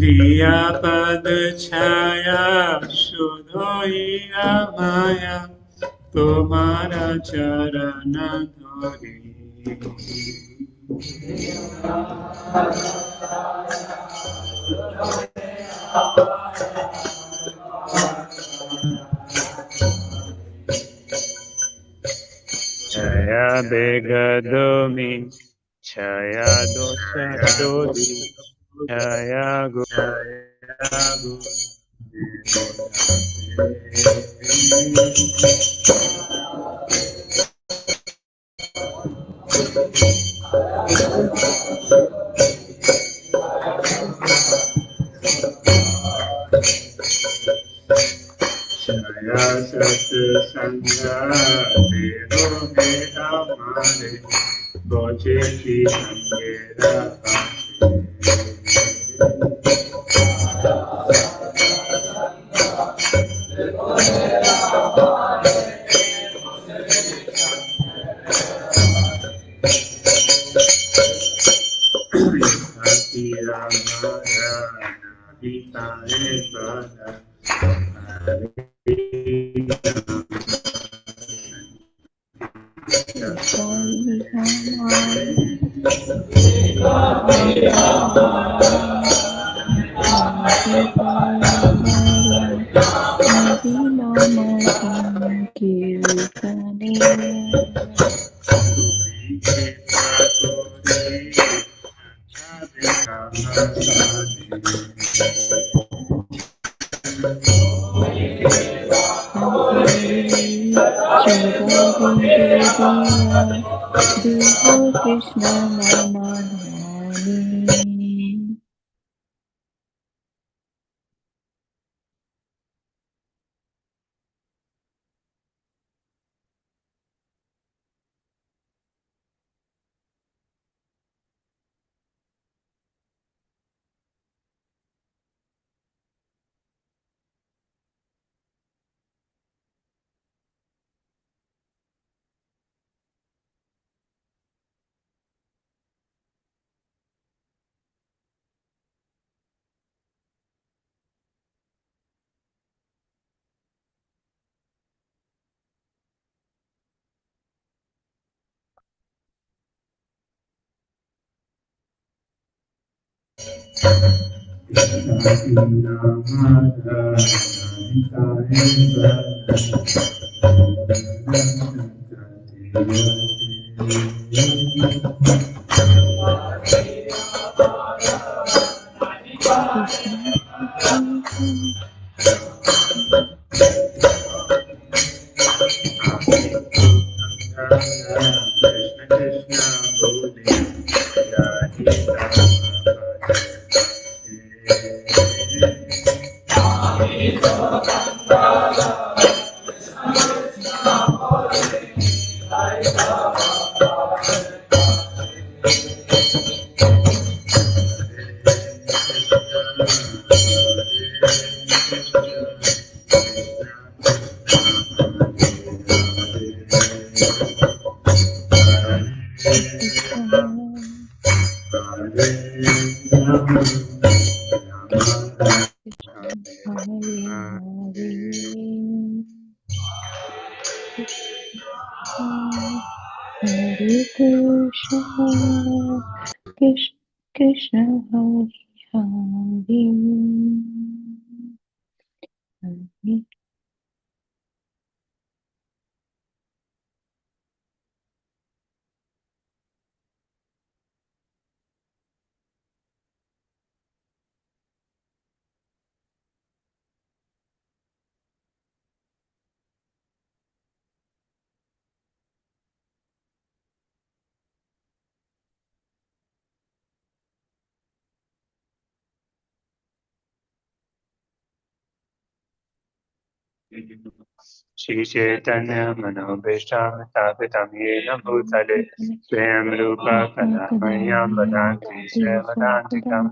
दिया पद छाया शुद्धो हीरा माया तुम्हारा चरण धोरी छाया बेगदोमी छाया दोषा दोरी छाया गो छाया सत्संगा देहो में हमारे पहुँचे की अंधेरा Krishna Namadhani. Krishna Hari Hari. Shri Chaitanya Manobhishtam Thapitam Yena Bhutale Swayam Rupa Kadamayam Vadanti Srevadantikam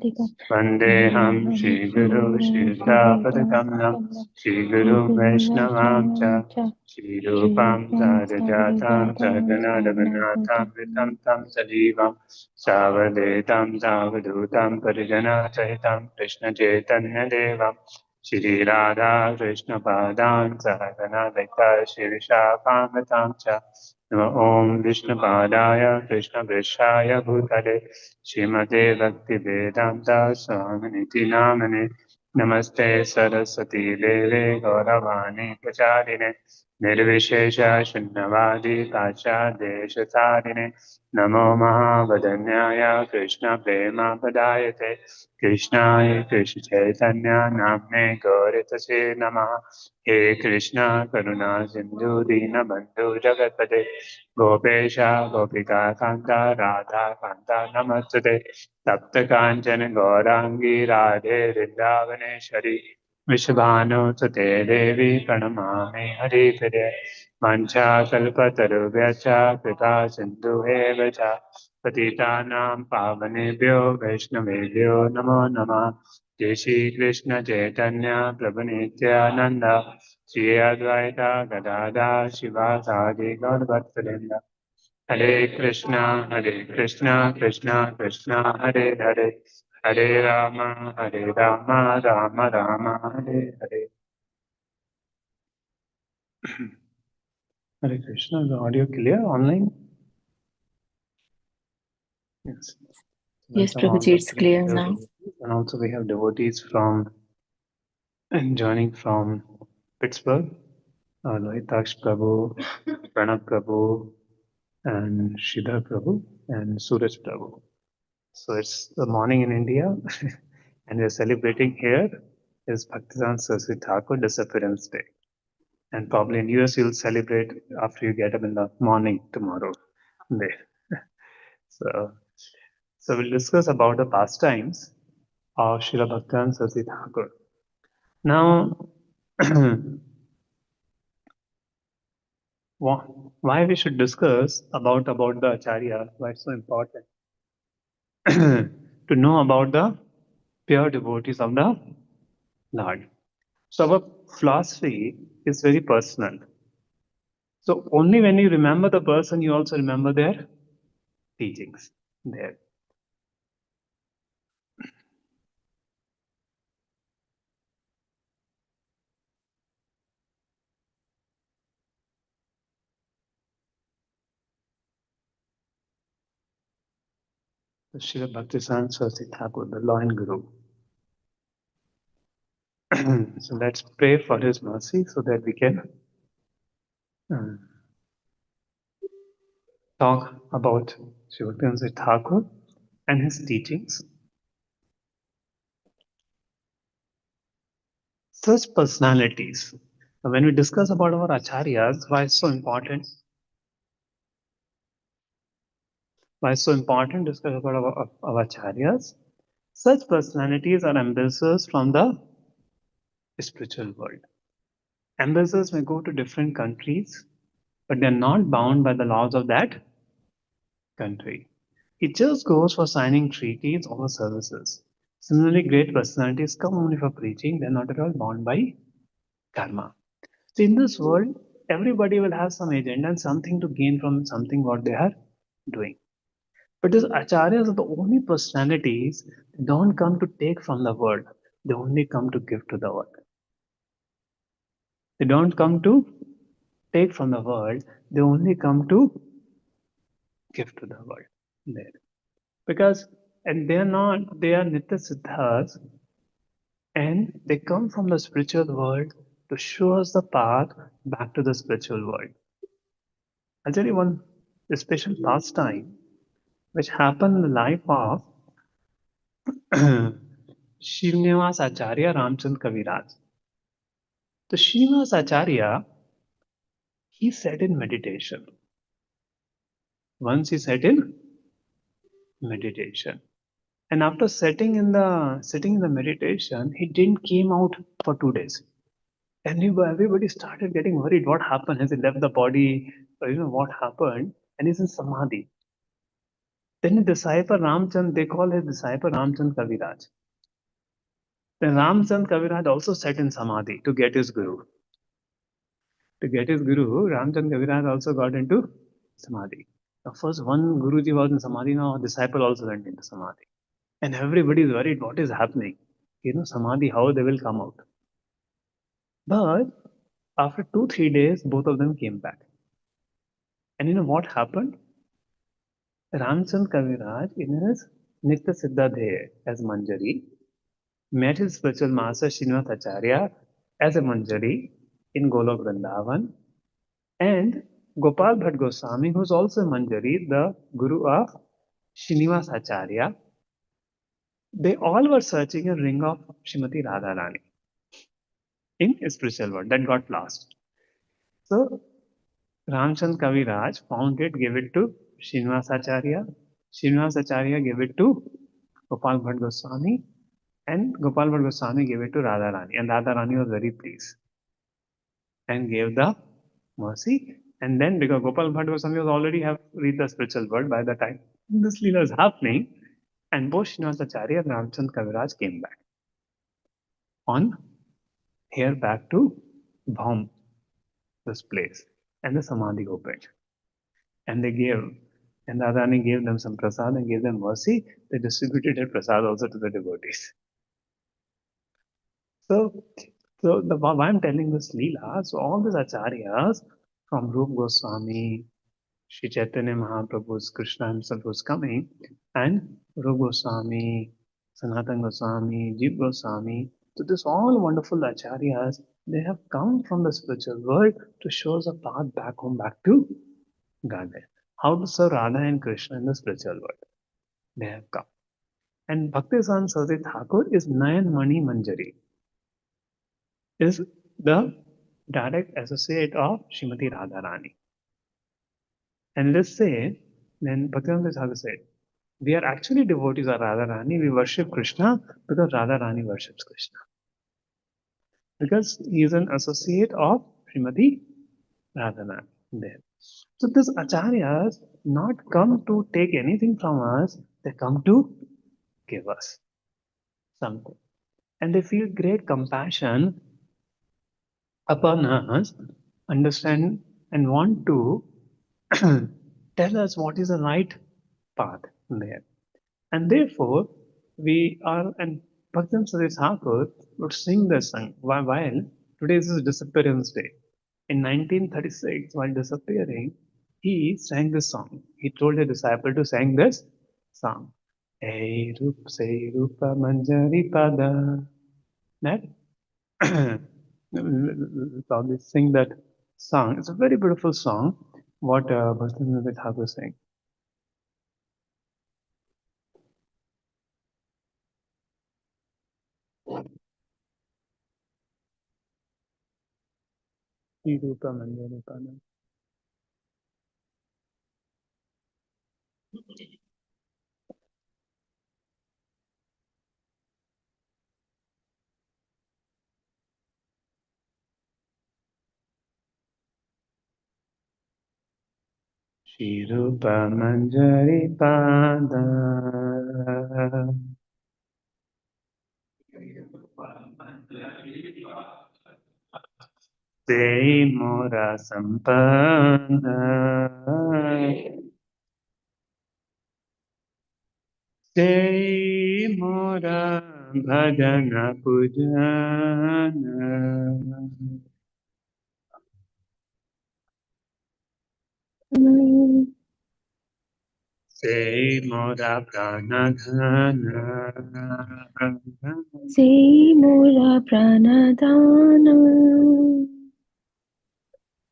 Vandeham Shri Guru Shri Radha Shri Guru Vaishnavam Cha Shri Rupam Sajajatam Sadhana Raghunatham Vitam Tam Sajivam Savadetam Savadutam Parijana Sahitam Krishna Chaitanya Devam Shri Radha Krishna Padan Sahagana Daita Shirisha Pamatam Cha Nama Om Vishnu Padaya Krishna Vrishaya Bhutale Shrimate Bhakti Vedanta Swaminiti Namane Namaste Saraswati Deve Gauravani Pracharine Nirvishesha Shunnavadi Pacha Deshatarine Namo Mahavadanyaya Krishna Prema Padayate Krishnaya Krishna Chaitanya Namne Gauritase Namaha He Krishna Karuna Sindhu Dina Bandhu Jagatpate Gopesha Gopika Kanta Radha Kanta Namaste Tapta Kanchana Gaurangi Radhe Vrindavaneshwari Vishvano Sute Devi Pranamami Hari Pide Mancha Kalpatarubhyacha Kripa Sindhu Evacha Patitanam Pavanebhyo Vaishnavebhyo Namo Namah Jai Shri Krishna Chaitanya Prabhu Nityananda Shri Advaita Gadada Shiva Sadi Gaur Bhattacharya Hare Krishna, Krishna Krishna, Hare Hare, Hare Rama, Rama Rama, Hare Hare. Hare Krishna, the audio clear online? Yes. Yes, Welcome all Prabhuji, the it's clear now. devotees. And also we have devotees from joining from Pittsburgh, Lohitaksh Prabhu, Pranab Prabhu, and Shridhar Prabhu, and Suraj Prabhu. So it's the morning in India, and we're celebrating here is Bhaktivedanta Saraswati Thakur Disappearance Day. And probably in US you'll celebrate after you get up in the morning tomorrow. There. So we'll discuss about the pastimes of Śrīla Bhaktivedanta Saraswati Thakur. Now, why we should discuss about the Acharya, why it's so important to know about the pure devotees of the Lord. So our philosophy is very personal. So only when you remember the person, you also remember their teachings there. The Srila Bhaktivedanta Saraswati Thakur, the law and guru. So let's pray for his mercy so that we can talk about Srila Bhaktivedanta Thakur and his teachings. Such personalities. When we discuss about our acharyas, why it's so important? Why it's so important to discuss about our acharyas? Such personalities are ambassadors from the spiritual world. Ambassadors may go to different countries, but they're not bound by the laws of that country. It just goes for signing treaties or services. Similarly, great personalities come only for preaching, they're not at all bound by karma. So in this world, everybody will have some agenda and something to gain from something what they are doing. But these acharyas are the only personalities that don't come to take from the world. They only come to give to the world. They don't come to take from the world. They only come to give to the world. There. Because and they are Nitya Siddhas, and they come from the spiritual world to show us the path back to the spiritual world. I'll tell you one special pastime which happened in the life of Srinivas Acharya Ramchand Kaviraj. The Srinivas Acharya, he sat in meditation. Once he sat in meditation. And after sitting in the meditation, he didn't came out for 2 days. Everybody started getting worried. What happened? Has he left the body? Or, what happened? And he's in Samadhi. Then the disciple Ramchand, they call his disciple Ramchand Kaviraj. Then Ramchand Kaviraj also sat in Samadhi to get his Guru. To get his Guru, Ramchand Kaviraj also got into Samadhi. Now, first one Guruji was in Samadhi, now a disciple also went into Samadhi. And everybody is worried what is happening. Samadhi, how they will come out. But after 2-3 days, both of them came back. And what happened? Ramchand Kaviraj, in his Nitya Siddha as Manjari, met his spiritual master Srinivasacharya as a Manjari in Golok Vrindavan, and Gopal Bhatt Goswami, who is also a Manjari, the guru of Srinivasacharya, they all were searching a ring of Srimati Radharani in a spiritual world that got lost. So Ramchand Kaviraj found it, gave it to Srinivasacharya. Srinivasacharya gave it to Gopal Bhatt Goswami, and Gopal Bhatt Goswami gave it to Radharani, and Radharani was very pleased and gave the mercy. And then, because Gopal Bhatt Goswami was already have reached the spiritual world by the time this Leela is happening, and both Srinivasacharya and Ramchand Kaviraj came back on here back to Bhaum, this place, and the Samadhi opened. And they gave, and Radharani gave them some prasad and gave them mercy. They distributed that prasad also to the devotees. So, why I'm telling this Leela, so all these acharyas from Rup Goswami, Sri Chaitanya Mahaprabhu's Krishna himself was coming, and Rup Goswami, Sanatana Goswami, Jeev Goswami, so this all wonderful acharyas, they have come from the spiritual world to show us a path back home, back to Godhead. How to serve Radha and Krishna in the spiritual world. They have come. And Bhakti Saraswati Thakur is Nayan Mani Manjari, is the direct associate of Srimati Radharani. And let's say, then Bhakti Thakur said, we are actually devotees of Radharani, we worship Krishna because Radharani worships Krishna. Because he is an associate of Srimati Radharani there. So these acharyas not come to take anything from us, they come to give us something. And they feel great compassion upon us, understand and want to tell us what is the right path there. And therefore, we are, and Bhakti Sri Thakur would sing this song while today is his disappearance day. In 1936, while disappearing, he sang this song. He told a disciple to sing this song. Hey Rup Say Rupa Manjari Pada. That probably sing that song. It's a very beautiful song. What Bhakti Thakur sang. Hey Rupa Manjari Pada. Śrīla Manjari Pada. Sei Mora Sampada. Sei Mora Bhajana Pujana. Sei Mora Pranadhana. Sei Mora Pranadhana.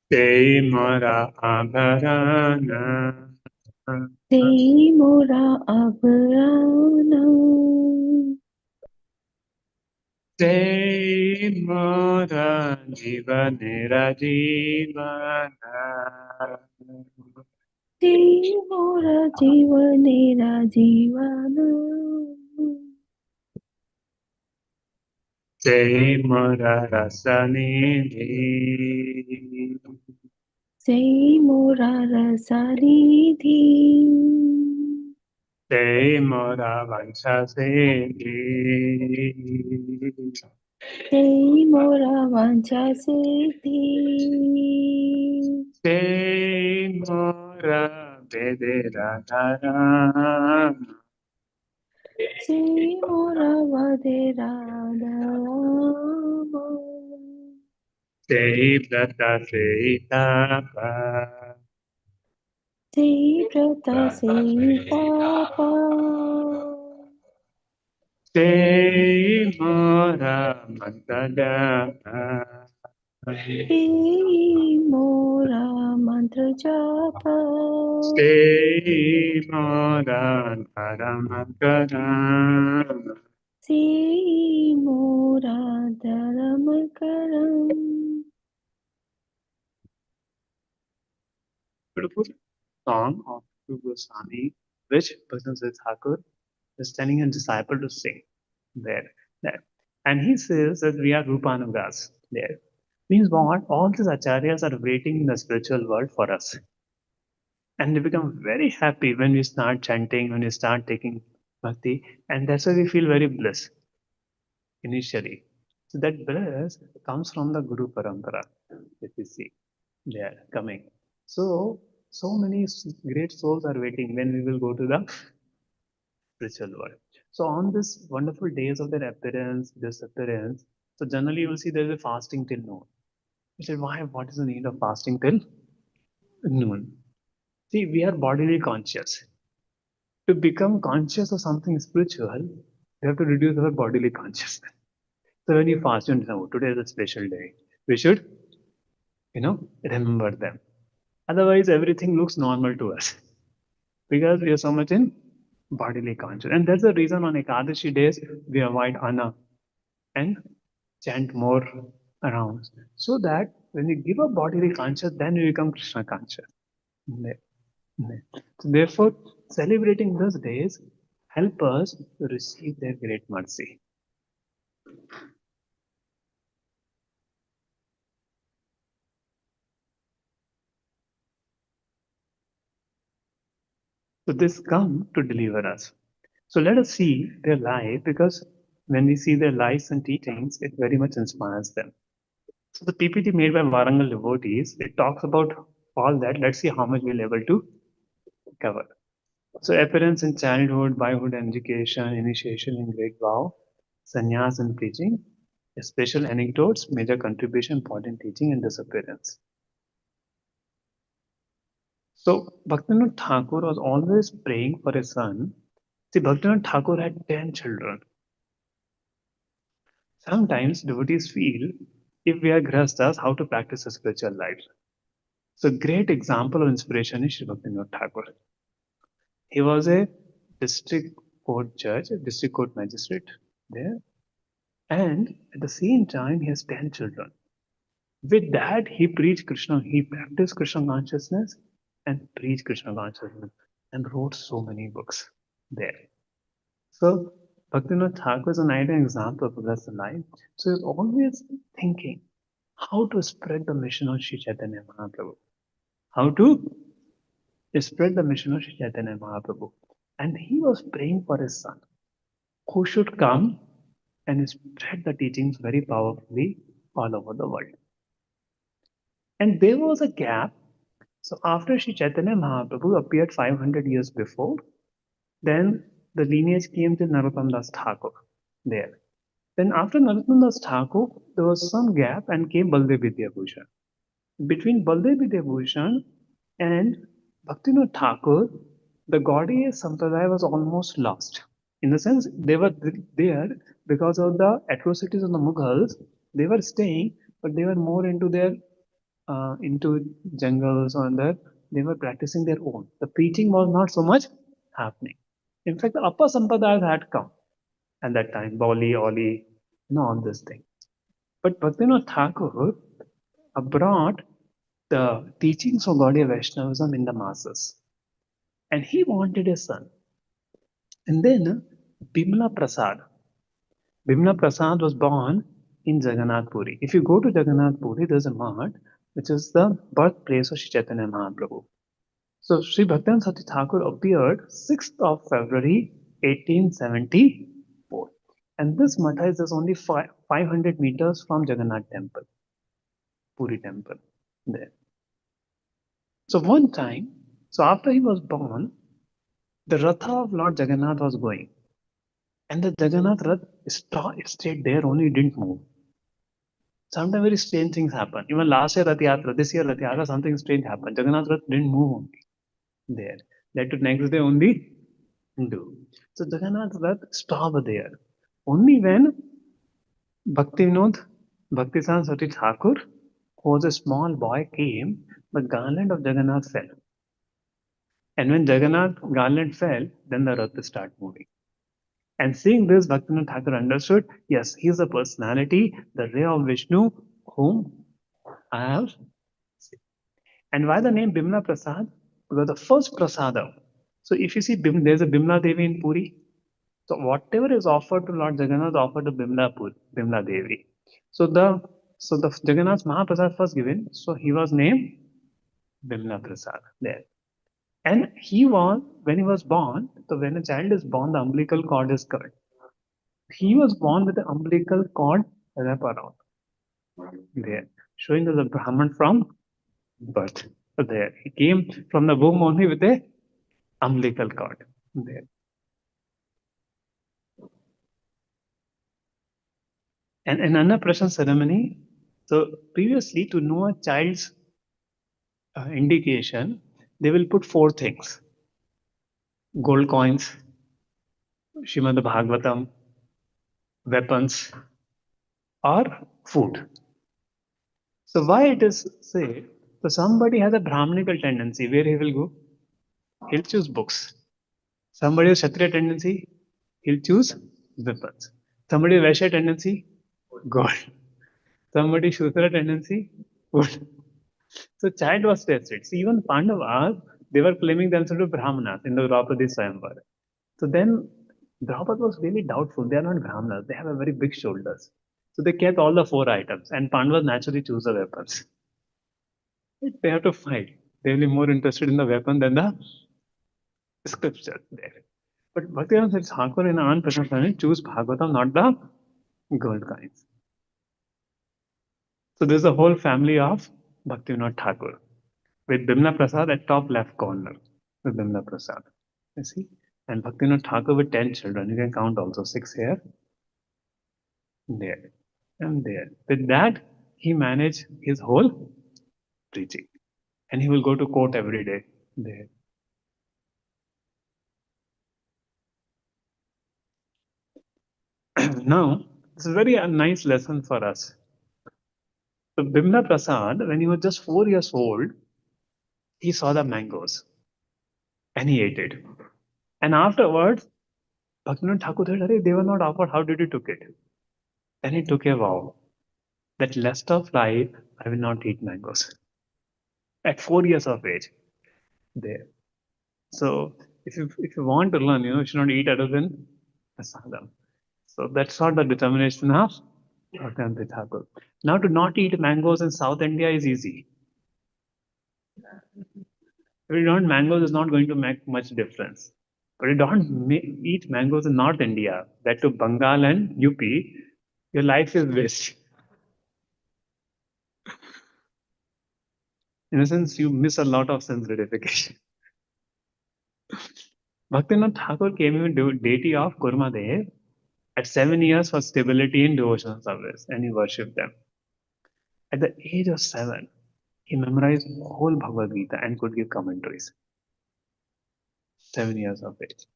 Sei Mora Abharana. Sei Mora Abharana. Sei Mora Jivanera Jivana. Sei Mora Jivanera Jivana. Jai Mora Rasanidhi. Jai Mora Rasanidhi. Jai Mora Vanchasiddhi. Jai Mora Vanchasiddhi. Jai Mora Vedradharam. Jai Mora Vadhiradharama. Jai Vrata Seitapa. Jai Vrata Sitapa. Jai Mora Mantadapa. Jai Mora Mantra Japa. Jai Mora Dharamakaram. Jai Mora Dharamakaram. Beautiful song of Guru Goswami, which Bhakti Thakur is telling a disciple to sing there. And he says that we are Rupanugas there. Means what? All these acharyas are waiting in the spiritual world for us. And we become very happy when we start chanting, when we start taking bhakti, and that's why we feel very blessed initially. So that bliss comes from the Guru Parampara that we see there coming. So many great souls are waiting when we will go to the spiritual world. So on this wonderful days of their appearance, disappearance, so generally you will see there is a fasting till noon. You say, why? What is the need of fasting till noon? See, we are bodily conscious. To become conscious of something spiritual, we have to reduce our bodily consciousness. So when you fast, you know, today is a special day. We should, remember them. Otherwise, everything looks normal to us because we are so much in bodily conscious. And that's the reason on Ekadashi days, we avoid Anna and chant more around. So that when you give up bodily conscious, then you become Krishna conscious. So therefore, celebrating those days help us to receive their great mercy. So this come to deliver us. So let us see their life because when we see their lives and teachings, it very much inspires them. So the PPT made by Varangal devotees, it talks about all that. Let's see how much we'll able to cover. So appearance in childhood, boyhood, education, initiation in great vow, sannyas and preaching, special anecdotes, major contribution, important teaching, and disappearance. So Bhaktivinoda Thakur was always praying for his son. See, Bhaktivinoda Thakur had 10 children. Sometimes devotees feel if we are grihasthas, how to practice a spiritual life. So great example of inspiration is Sri Bhaktivinoda Thakur. He was a district court judge, a district court magistrate there, and at the same time he has 10 children. With that, he preached Krishna, he practiced Krishna consciousness and preached Krishna consciousness and wrote so many books there. So Bhaktivinoda Thakur is an ideal example of that's the life. So he's always thinking how to spread the mission of Sri Chaitanya Mahaprabhu. How to spread the mission of Sri Chaitanya Mahaprabhu. And he was praying for his son, who should come and spread the teachings very powerfully all over the world. And there was a gap. So after Sri Chaitanya Mahaprabhu appeared 500 years before, then the lineage came to Narottam Das Thakur there. Then after Narottam Das Thakur, there was some gap and came Baldev Vidyabhushan. Between Baldev Vidyabhushan and Bhaktivinoda Thakur, the Gaudiya Sampradaya was almost lost. In the sense, they were there because of the atrocities of the Mughals. They were staying, but they were more into their into jungles or that. They were practicing their own. The preaching was not so much happening. In fact, the upper Sampradayas had come at that time, Bauli, Oli, all this thing. But Bhaktivinoda Thakur brought the teachings of Gaudiya Vaishnavism in the masses. And he wanted a son. And then Bimla Prasad. Bimla Prasad was born in Jagannath Puri. If you go to Jagannath Puri, there's a mart which is the birthplace of Sri Chaitanya Mahaprabhu. So Sri Bhaktivinoda Sati Thakur appeared 6th of February 1874. And this matha is just only 500 meters from Jagannath temple, Puri temple there. So one time, so after he was born, the Ratha of Lord Jagannath was going. And the Jagannath Rath stayed there only, didn't move. Sometimes very strange things happen. Even last year Rath Yatra, this year Rath Yatra, something strange happened. Jagannath Rath didn't move only there. That to next day only do. So Jagannath Rath stopped there. Only when Bhaktivinoda Bhaktisan Sati Thakur, who was a small boy, came, the garland of Jagannath fell. And when Jagannath garland fell, then the Rath started moving. And seeing this, Bhaktivinoda Thakur understood, yes, he is a personality, the ray of Vishnu, whom I have seen. And why the name Bimla Prasad? Because the first Prasada. So if you see, there's a Bimla Devi in Puri. So whatever is offered to Lord Jagannath is offered to Bimla Devi. So the Jagannath's Mahaprasad was given. So he was named Bimla Prasad there. And when he was born, so when a child is born, the umbilical cord is cut. He was born with the umbilical cord wrap around there, showing us a Brahman from birth. So there, he came from the womb only with a umbilical cord there. And in Annaprashan ceremony, so previously to know a child's indication, they will put 4 things: gold coins, Śrīmad-Bhāgavatam, weapons, or food. So why it is said? So somebody has a Brahmanical tendency, where he will go? He'll choose books. Somebody with Kshatriya tendency, he'll choose weapons. Somebody with Vaishya tendency, gold. Somebody Shudra tendency, food. So child was tested. See, even Pandavas, they were claiming themselves to Brahmanas in the Draupadi Swayamvar. So then Draupadi was really doubtful. They are not Brahmanas. They have a very big shoulders. So they kept all the 4 items, and Pandavas naturally choose the weapons. They have to fight. They will be more interested in the weapon than the scripture there. But Bhaktivinoda Thakur in Anand Prasad choose Bhagavatam, not the gold coins. So this is the whole family of Bhaktivinoda Thakur, with Bimla Prasad at top left corner. With Bimla Prasad, you see, and Bhaktivinoda Thakur with 10 children. You can count also 6 here, there, and there. With that, he managed his whole preaching, and he will go to court every day there. Now, this is very a nice lesson for us. So Bimla Prasad, when he was just 4 years old, he saw the mangoes and he ate it. And afterwards, Bhaktivinoda Thakur said, they were not offered, how did you took it? Then he took a vow that rest of life I will not eat mangoes. At 4 years of age, there. So if you want to learn, you should not eat other than prasadam. So that's not the determination of Bhaktivinoda Thakur. Now to not eat mangoes in South India is easy. If you don't, mangoes is not going to make much difference. But you don't eat mangoes in North India, that to Bengal and UP, your life is waste. In a sense, you miss a lot of sense gratification. Bhaktivinoda Thakur came in deity of Kurmadev at 7 years for stability in devotional service, and he worshipped them. At the age of 7, he memorized whole Bhagavad Gita and could give commentaries. 7 years of age.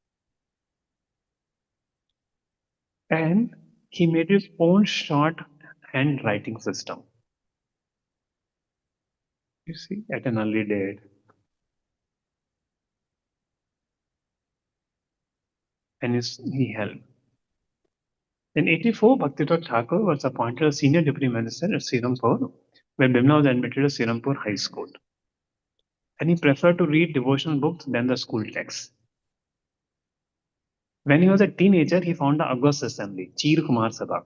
And he made his own short handwriting system. You see, at an early date. And he helped. In 84, Bhaktivinoda Thakur was appointed as senior deputy magistrate at Srirampur, where Bimla was admitted to Srirampur High School. And he preferred to read devotional books than the school texts. When he was a teenager, he founded the August Assembly, Cheer Kumar Sabha.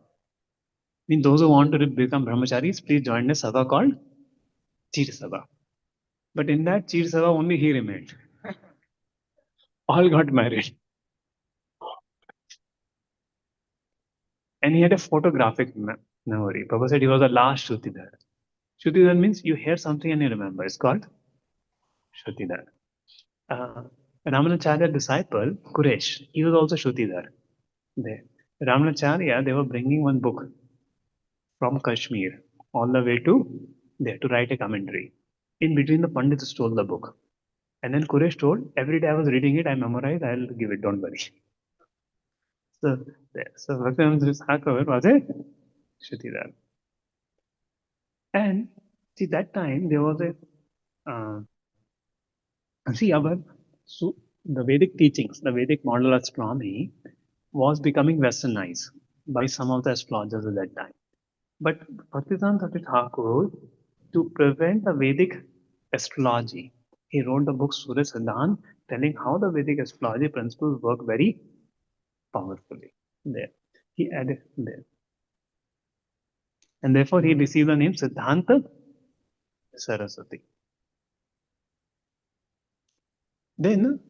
mean, those who want to become brahmacharis, please join a sabha called Chir Sabha. But in that Chir Sabha, only he remained. All got married. And he had a photographic memory. Prabhupada said he was the last Shrutidhar. Shrutidhar means you hear something and you remember. It's called Shrutidhar. Ramanacharya disciple, Kuresh, he was also Shrutidhar. There. Ramanacharya, they were bringing one book from Kashmir all the way to there to write a commentary. In between, the Pandit stole the book. And then Kuresh told, every day I was reading it, I memorized, I'll give it, don't worry. So, there. So Bhaktivinoda Thakur was a Shrutidhar. And see, that time there was a see our so the Vedic teachings, the Vedic model astronomy was becoming westernized by some of the astrologers at that time. But Bhaktivedanta Thakur, to prevent the Vedic astrology, he wrote the book Surya Siddhant, telling how the Vedic astrology principles work very powerfully. There, he added there, and therefore he received the name Siddhanta Saraswati. Then,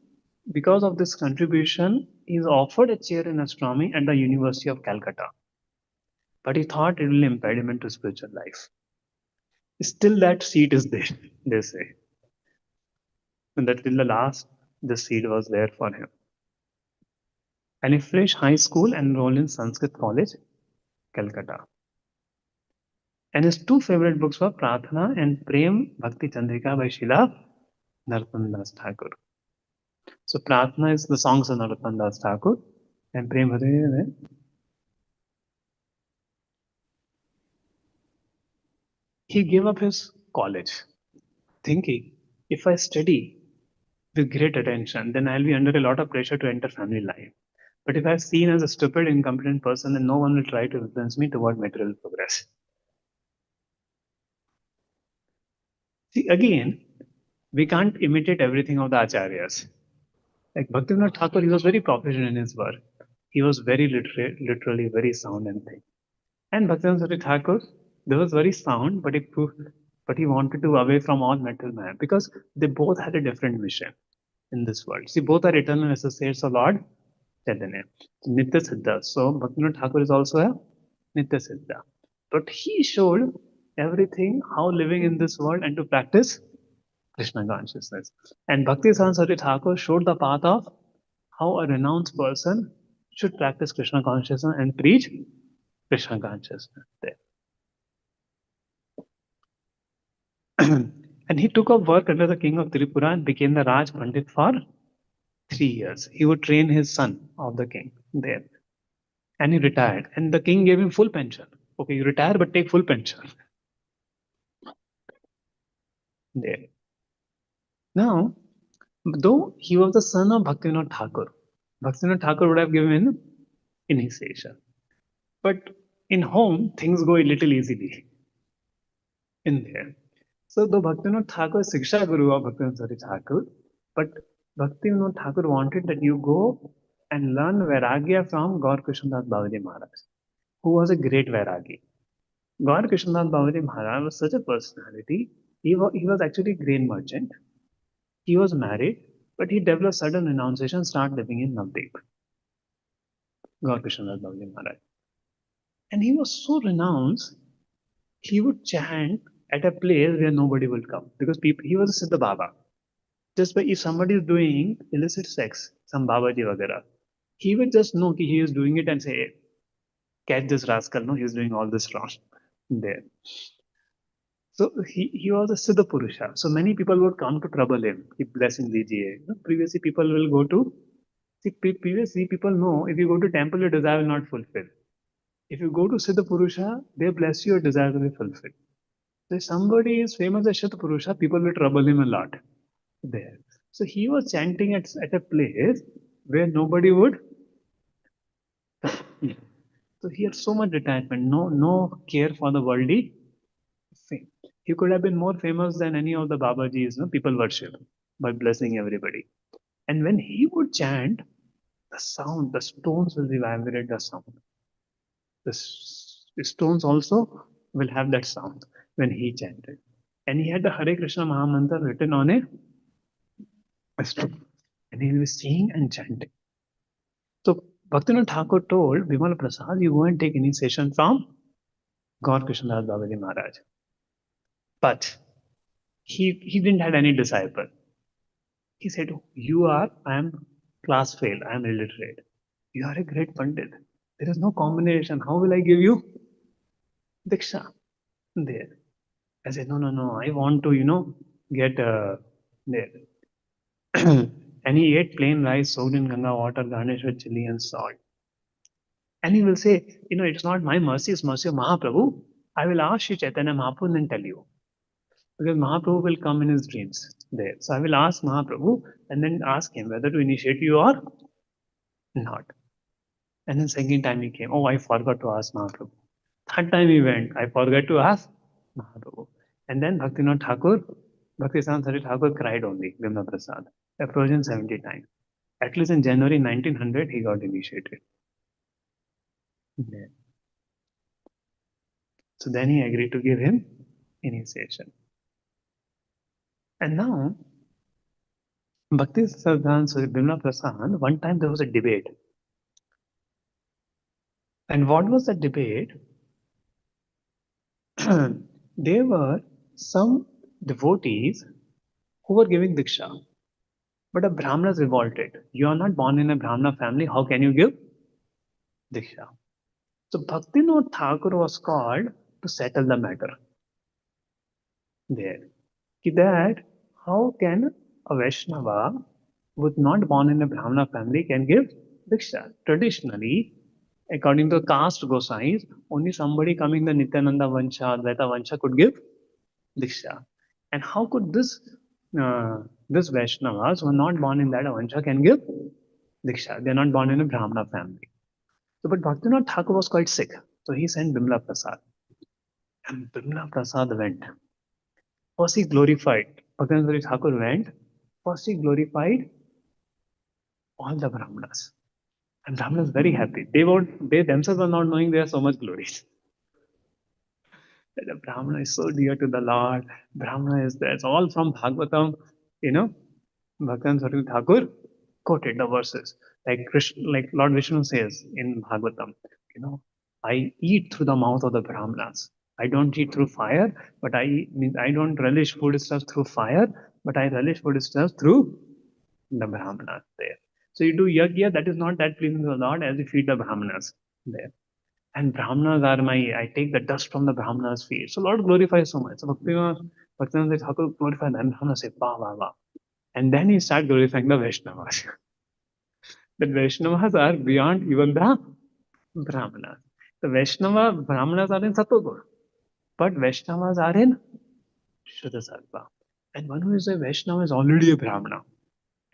because of this contribution, he is offered a chair in astronomy at the University of Calcutta. But he thought it will be impediment to spiritual life. Still, that seat is there, they say. And that till the last, the seat was there for him. And he finished high school and enrolled in Sanskrit College, Calcutta. And his two favorite books were Pratana and Prem Bhakti Chandrika by Śrīla Das Thakur. So Pratana is the songs of Das Thakur, and Prem Bhakti. He gave up his college, thinking, if I study with great attention, then I'll be under a lot of pressure to enter family life. But if I'm seen as a stupid, incompetent person, then no one will try to influence me toward material progress. See, again, we can't imitate everything of the acharyas. Like Bhaktivinoda Thakur, he was very proficient in his work. He was very literally very sound and thing. And Bhaktivinoda Thakur, they was very sound, but he wanted to away from all material man because they both had a different mission in this world. See, both are eternal associates of Lord Chaitanya. Nitya Siddha. So Bhaktivinoda Thakur is also a Nitya Siddha. But he showed everything how living in this world and to practice Krishna consciousness. And Bhakti Saraswati Thakur showed the path of how a renounced person should practice Krishna consciousness and preach Krishna consciousness there. And he took up work under the king of Tripura and became the Raj Pandit for 3 years. He would train his son of the king there. And he retired. And the king gave him full pension. Okay, you retire, but take full pension. There. Now, though he was the son of Bhaktivinoda Thakur, Bhaktivinoda Thakur would have given him initiation. But in home, things go a little easily in there. So, though Bhaktivinoda Thakur is Siksha Guru of Bhaktivinoda Thakur, but Bhaktivinoda Thakur wanted that you go and learn Vairagya from Gaur Krishnadas Babaji Maharaj, who was a great Vairagi. Gaur Krishnadas Babaji Maharaj was such a personality. He was actually a grain merchant. He was married, but he developed sudden renunciation, started living in Navdeep. Gaur Krishnadas Babaji Maharaj. And he was so renounced, he would chant at a place where nobody will come because he was a Siddha Baba. Just by if somebody is doing illicit sex, some Babaji Vagara, he would just know he is doing it and say, hey, catch this rascal, no, he's doing all this wrong there. So he was a Siddha Purusha. So many people would come to trouble him. Blessing dijiye. Previously, people will go to, previously people know if you go to temple, your desire will not fulfill. If you go to Siddha Purusha, they bless you, your desire will be fulfilled. So if somebody is famous as Siddha Purusha, people will trouble him a lot there. So he was chanting at a place where nobody would. So he had so much detachment, no care for the worldly fame. He could have been more famous than any of the Babajis, people worship by blessing everybody. And when he would chant, the sound, the stones will vibrate the sound. The The stones also will have that sound when he chanted. And he had the Hare Krishna Mahamantra written on a stone. And he will be singing and chanting. So Bhaktivinoda Thakur told Bimala Prasad, you go and take initiation from Gaur Krishnadas Babaji Maharaj. But he didn't have any disciple. He said, I am class fail, I am illiterate. You are a great Pandit. There is no combination. How will I give you Diksha? There. I said, no, I want to, get there. And he ate plain rice soaked in Ganga water, garnished with chili and salt. And he will say, it's not my mercy, it's mercy of Mahaprabhu. I will ask Shri Chaitanya Mahaprabhu and then tell you. Because Mahaprabhu will come in his dreams there. So I will ask Mahaprabhu and then ask him whether to initiate you or not. And then second time he came, oh, I forgot to ask Mahaprabhu. Third time he went, I forgot to ask Mahaprabhu. And then Bhaktivinoda Thakur, Bhaktisiddhanta Saraswati Thakur cried only, Vimla Prasad, approaching 70 times. At least in January 1900, he got initiated. Yeah. So then he agreed to give him initiation. And now, Bhakti Siddhant Bimla Prasad, one time there was a debate. And what was the debate? There were some devotees who were giving Diksha. But a Brahmanas revolted. You are not born in a Brahmana family. How can you give Diksha? So Bhaktivinoda Thakur was called to settle the matter. There. That how can a Vaishnava who is not born in a Brahmana family can give Diksha? Traditionally, according to caste Gosais, only somebody coming the Nityananda Vansha, Advaita Vansha could give Diksha. And how could this Vaishnavas who are not born in that Vansha can give Diksha? They are not born in a Brahmana family. So, but Bhaktivinoda Thakur was quite sick. So he sent Bimla Prasad. And Bimla Prasad went. First he glorified. Bhaktivinoda Thakur went. First he glorified all the Brahmanas. And Brahmanas very happy. They themselves are not knowing they are so much glories. The Brahmana is so dear to the Lord. Brahmana is there. It's all from Bhagavatam. Bhaktivinoda Saraswati Thakur quoted the verses. Like Lord Vishnu says in Bhagavatam, I eat through the mouth of the Brahmanas. I don't eat through fire, but I don't relish foodstuffs through fire, but I relish foodstuffs through the Brahmanas there. So you do yajna, that is not that pleasing to the Lord as you feed the Brahmanas there. And Brahmanas are I take the dust from the Brahmanas' feet. So Lord glorifies so much. So Bhaktivinoda Thakur glorified them. Brahmana say, va. And then he started glorifying the Vaishnavas. The Vaishnavas are beyond even the Brahmanas. The Brahmanas are in Sattvagur. But Vaishnavas are in Shuddha Sattva. And one who is a Vaishnava is already a Brahmana.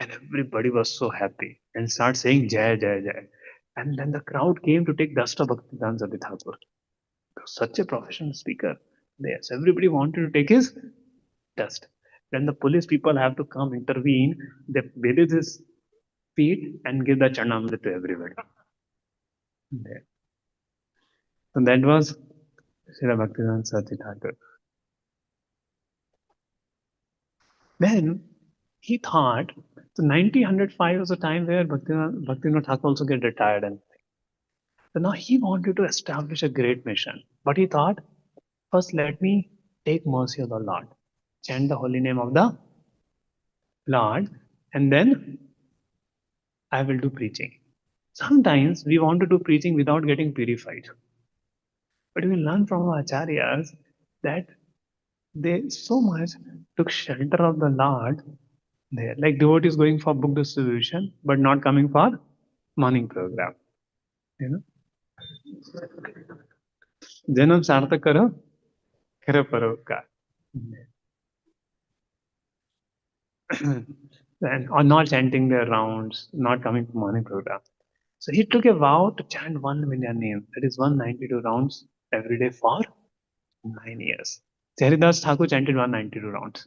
And everybody was so happy and started saying Jai, Jai, Jai. And then the crowd came to take dust of Bhaktivedanta Saraswati Thakur. Such a professional speaker. Yes, everybody wanted to take his dust. Then the police people have to come intervene. They bathe his feet and give the Charnamrita to everybody. There. So that was Śrīla Bhaktivedanta Saraswati Thakur. Then he thought, so 1905 was a time where Bhaktivinoda Thakur also get retired and so now he wanted to establish a great mission. But he thought, first let me take mercy of the Lord, chant the holy name of the Lord, and then I will do preaching. Sometimes we want to do preaching without getting purified. But we learn from our acharyas that they so much took shelter of the Lord there. Like devotees going for book distribution, but not coming for morning program. जन्म सार्थक करो करो परोपकार. And or not chanting their rounds, not coming to morning program. So he took a vow to chant 1 million names. That is 192 rounds every day for 9 years. Haridas Thakur chanted 192 rounds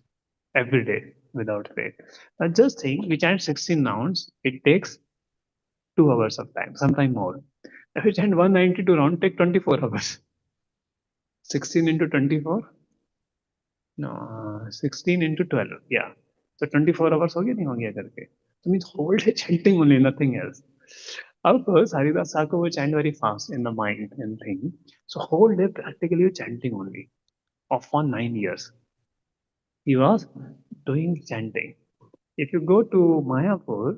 every day without fail. Now just think, we chant 16 rounds, it takes 2 hours of time, sometimes more. If we chant 192 rounds, it takes 24 hours. 16 into 24? No, 16 into 12. Yeah. So 24 hours हो गया नहीं हो गया करके. So means whole day chanting only, nothing else. Of course, Haridas Thakur will chant very fast in the mind and thing. So whole day practically chanting only. For 9 years, he was doing chanting. If you go to Mayapur,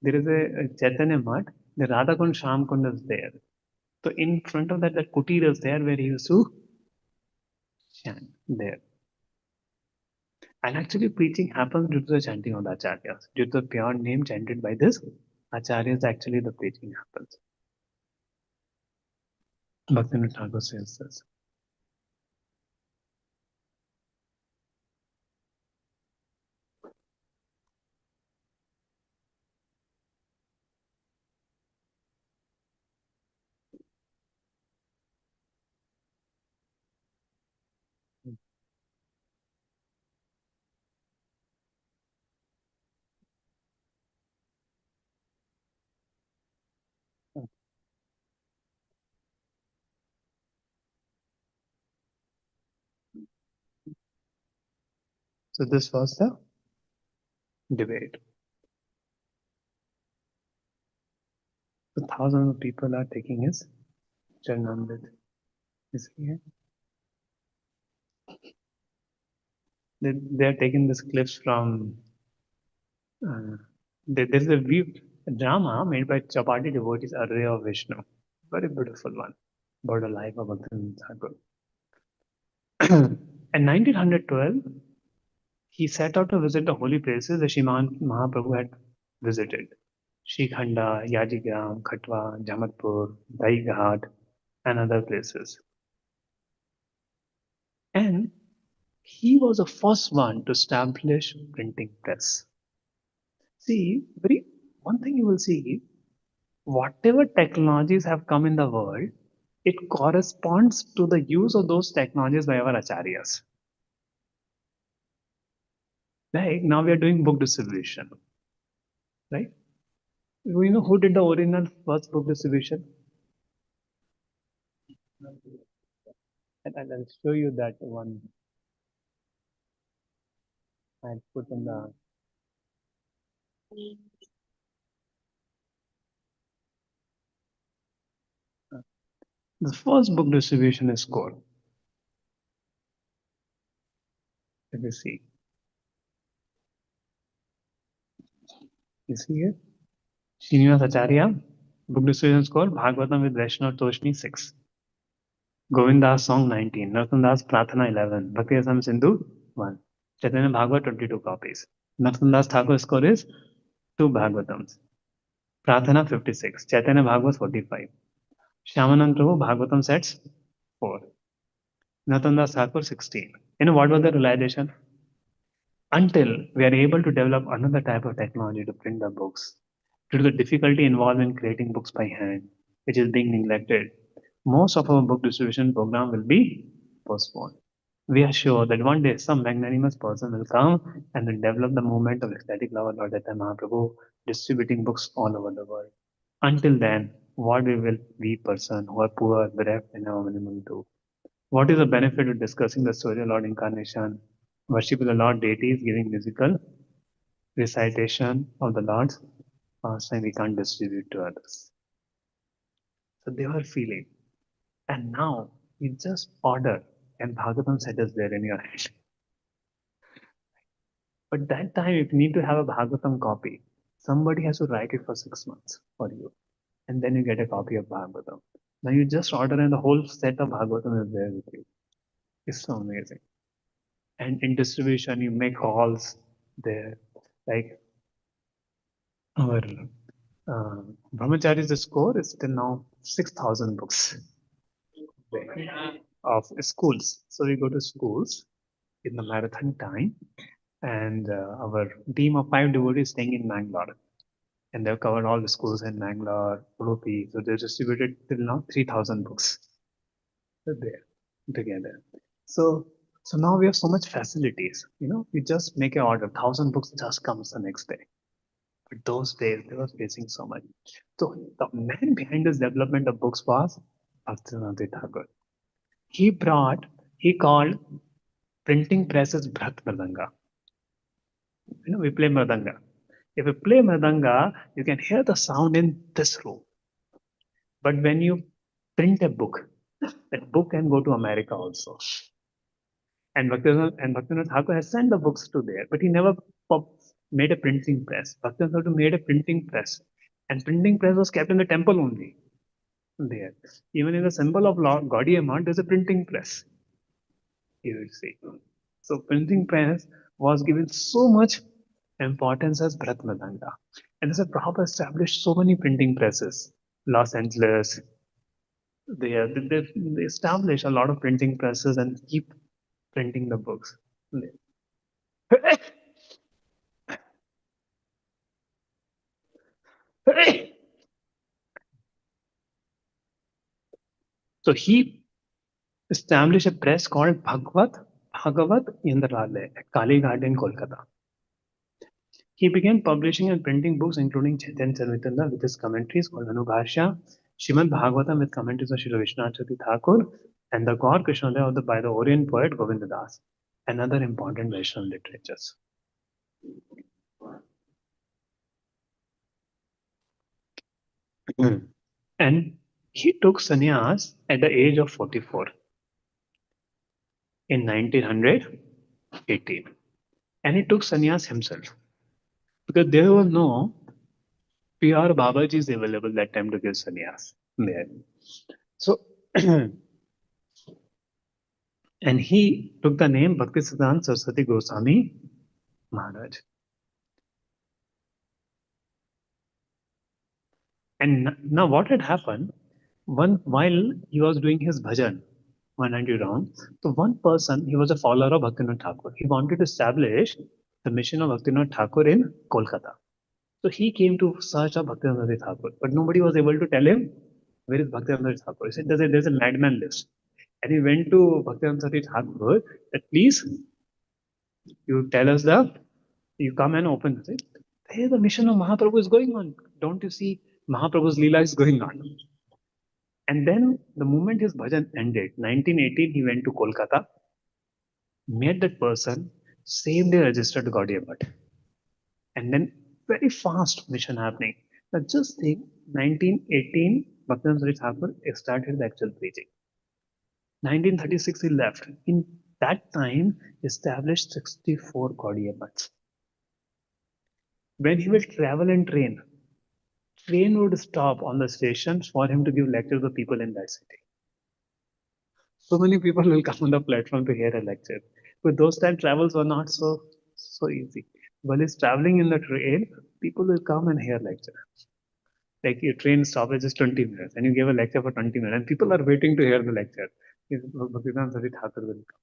there is a Chaitanya Math. The Radha Kund Sham Kund is there. So in front of that, that kutir is there where he used to chant there. And actually, preaching happens due to the chanting of the acharyas. Due to the pure name chanted by this acharyas, actually the preaching happens. Bhaktivinoda Thakur says this. So this was the debate. So thousands of people are taking his Charanamrit. You see here? They are taking these clips from there's a drama made by Chapati devotees, Array of Vishnu. Very beautiful one about the life of Bhaktivinoda Thakur. In 1912, he set out to visit the holy places that Srimad Mahaprabhu had visited. Shikhanda, Yajigram, Khatwa, Jamatpur, Daighat, and other places. And he was the first one to establish printing press. See, one thing you will see, whatever technologies have come in the world, it corresponds to the use of those technologies by our acharyas. Like now we are doing book distribution, right? We know who did the original first book distribution? And I'll show you that one I put in the. The first book distribution is called. Let me see. You see here? Srinivas Acharya, book distribution is called Bhagavatam with Vaishnav Toshni 6. Govindas Song 19. Narottam Das Prathana 11. Bhakti Rasam Sindhu 1. Chaitanya Bhagavat 22 copies. Narottam Das Thakur score is 2 Bhagavatams. Prathana 56. Chaitanya Bhagavat 45. Shyamanand Prabhu Bhagavatam sets 4. Narottam Das Thakur 16. You know what was the realization? Until we are able to develop another type of technology to print the books, due to the difficulty involved in creating books by hand, which is being neglected, most of our book distribution program will be postponed. We are sure that one day some magnanimous person will come and will develop the movement of ecstatic love of Lord Chaitanya Mahaprabhu, distributing books all over the world. Until then, what we will we person who are poor, bereft, and have minimal do? What is the benefit of discussing the story of Lord Incarnation, worship of the Lord deities, giving musical recitation of the Lord's pastime we can't distribute to others? So they were feeling. And now you just order and Bhagavatam set is there in your hand. But that time, if you need to have a Bhagavatam copy, somebody has to write it for 6 months for you. And then you get a copy of Bhagavatam. Now you just order and the whole set of Bhagavatam is there with you. It's so amazing. And in distribution, you make halls there. Like our Brahmachari's score is till now 6,000 books of schools. So we go to schools in the marathon time, and our team of 5 devotees staying in Bangalore. And they've covered all the schools in Bangalore, Udupi. So they distributed till now 3,000 books. There together. So now we have so much facilities. We just make an order, 1,000 books just comes the next day. But those days they were facing so much. So the man behind this development of books was Bhaktivinoda Thakur. he called printing press as Bhrat Mridanga. We play Mridanga. If you play Mridanga, you can hear the sound in this room. But when you print a book, that book can go to America also. And Bhaktivinoda Thakur has sent the books to there, but he never made a printing press. Bhaktivinoda Thakur made a printing press. And printing press was kept in the temple only. There. Even in the symbol of Lord Gaudiya Math, there's a printing press. You will see. So printing press was given so much importance as Bharat Mridanga. And there's a Prabhupada established so many printing presses. Los Angeles, they establish a lot of printing presses and keep printing the books. So he established a press called Bhagavat Indralaya at Kali Garden, Kolkata. He began publishing and printing books including Chaitanya Charitamrita with his commentaries called Anubhashya, Śrīmad-Bhāgavatam with commentaries of Śrīla Vishwanath Thakur, and the God Krishna by the Orient poet Govinda Das, and other important Vaishnava literatures. And he took sannyas at the age of 44 in 1918. And he took sannyas himself because there was no PR Babajis available that time to give sannyas there. So, and he took the name Bhakti Siddhant Saraswati Goswami Maharaj. And now what had happened, while he was doing his bhajan, 190 rounds, so one person, he was a follower of Bhaktivinoda Thakur. He wanted to establish the mission of Bhaktivinoda Thakur in Kolkata. So he came to search of Bhaktivinoda Thakur, but nobody was able to tell him where is Bhaktivinoda Thakur. He said there's a madman list. And he went to Bhaktivinoda Thakur that please, you tell us you come and open it. Hey, the mission of Mahaprabhu is going on. Don't you see Mahaprabhu's Leela is going on? And then the moment his bhajan ended, 1918, he went to Kolkata, met that person, same day registered to Gaudiya Math. And then very fast mission happening. Now just think, 1918, Bhaktivinoda Thakur started the actual preaching. 1936 he left. In that time, established 64 Gaudiya Maths. When he will travel in train would stop on the stations for him to give lectures to people in that city. So many people will come on the platform to hear a lecture. But those time travels were not so easy. While he's traveling in the train, people will come and hear lecture. Like your train stoppage is 20 minutes and you give a lecture for 20 minutes and people are waiting to hear the lecture. Bhaktivedanta Saraswati Thakur will come.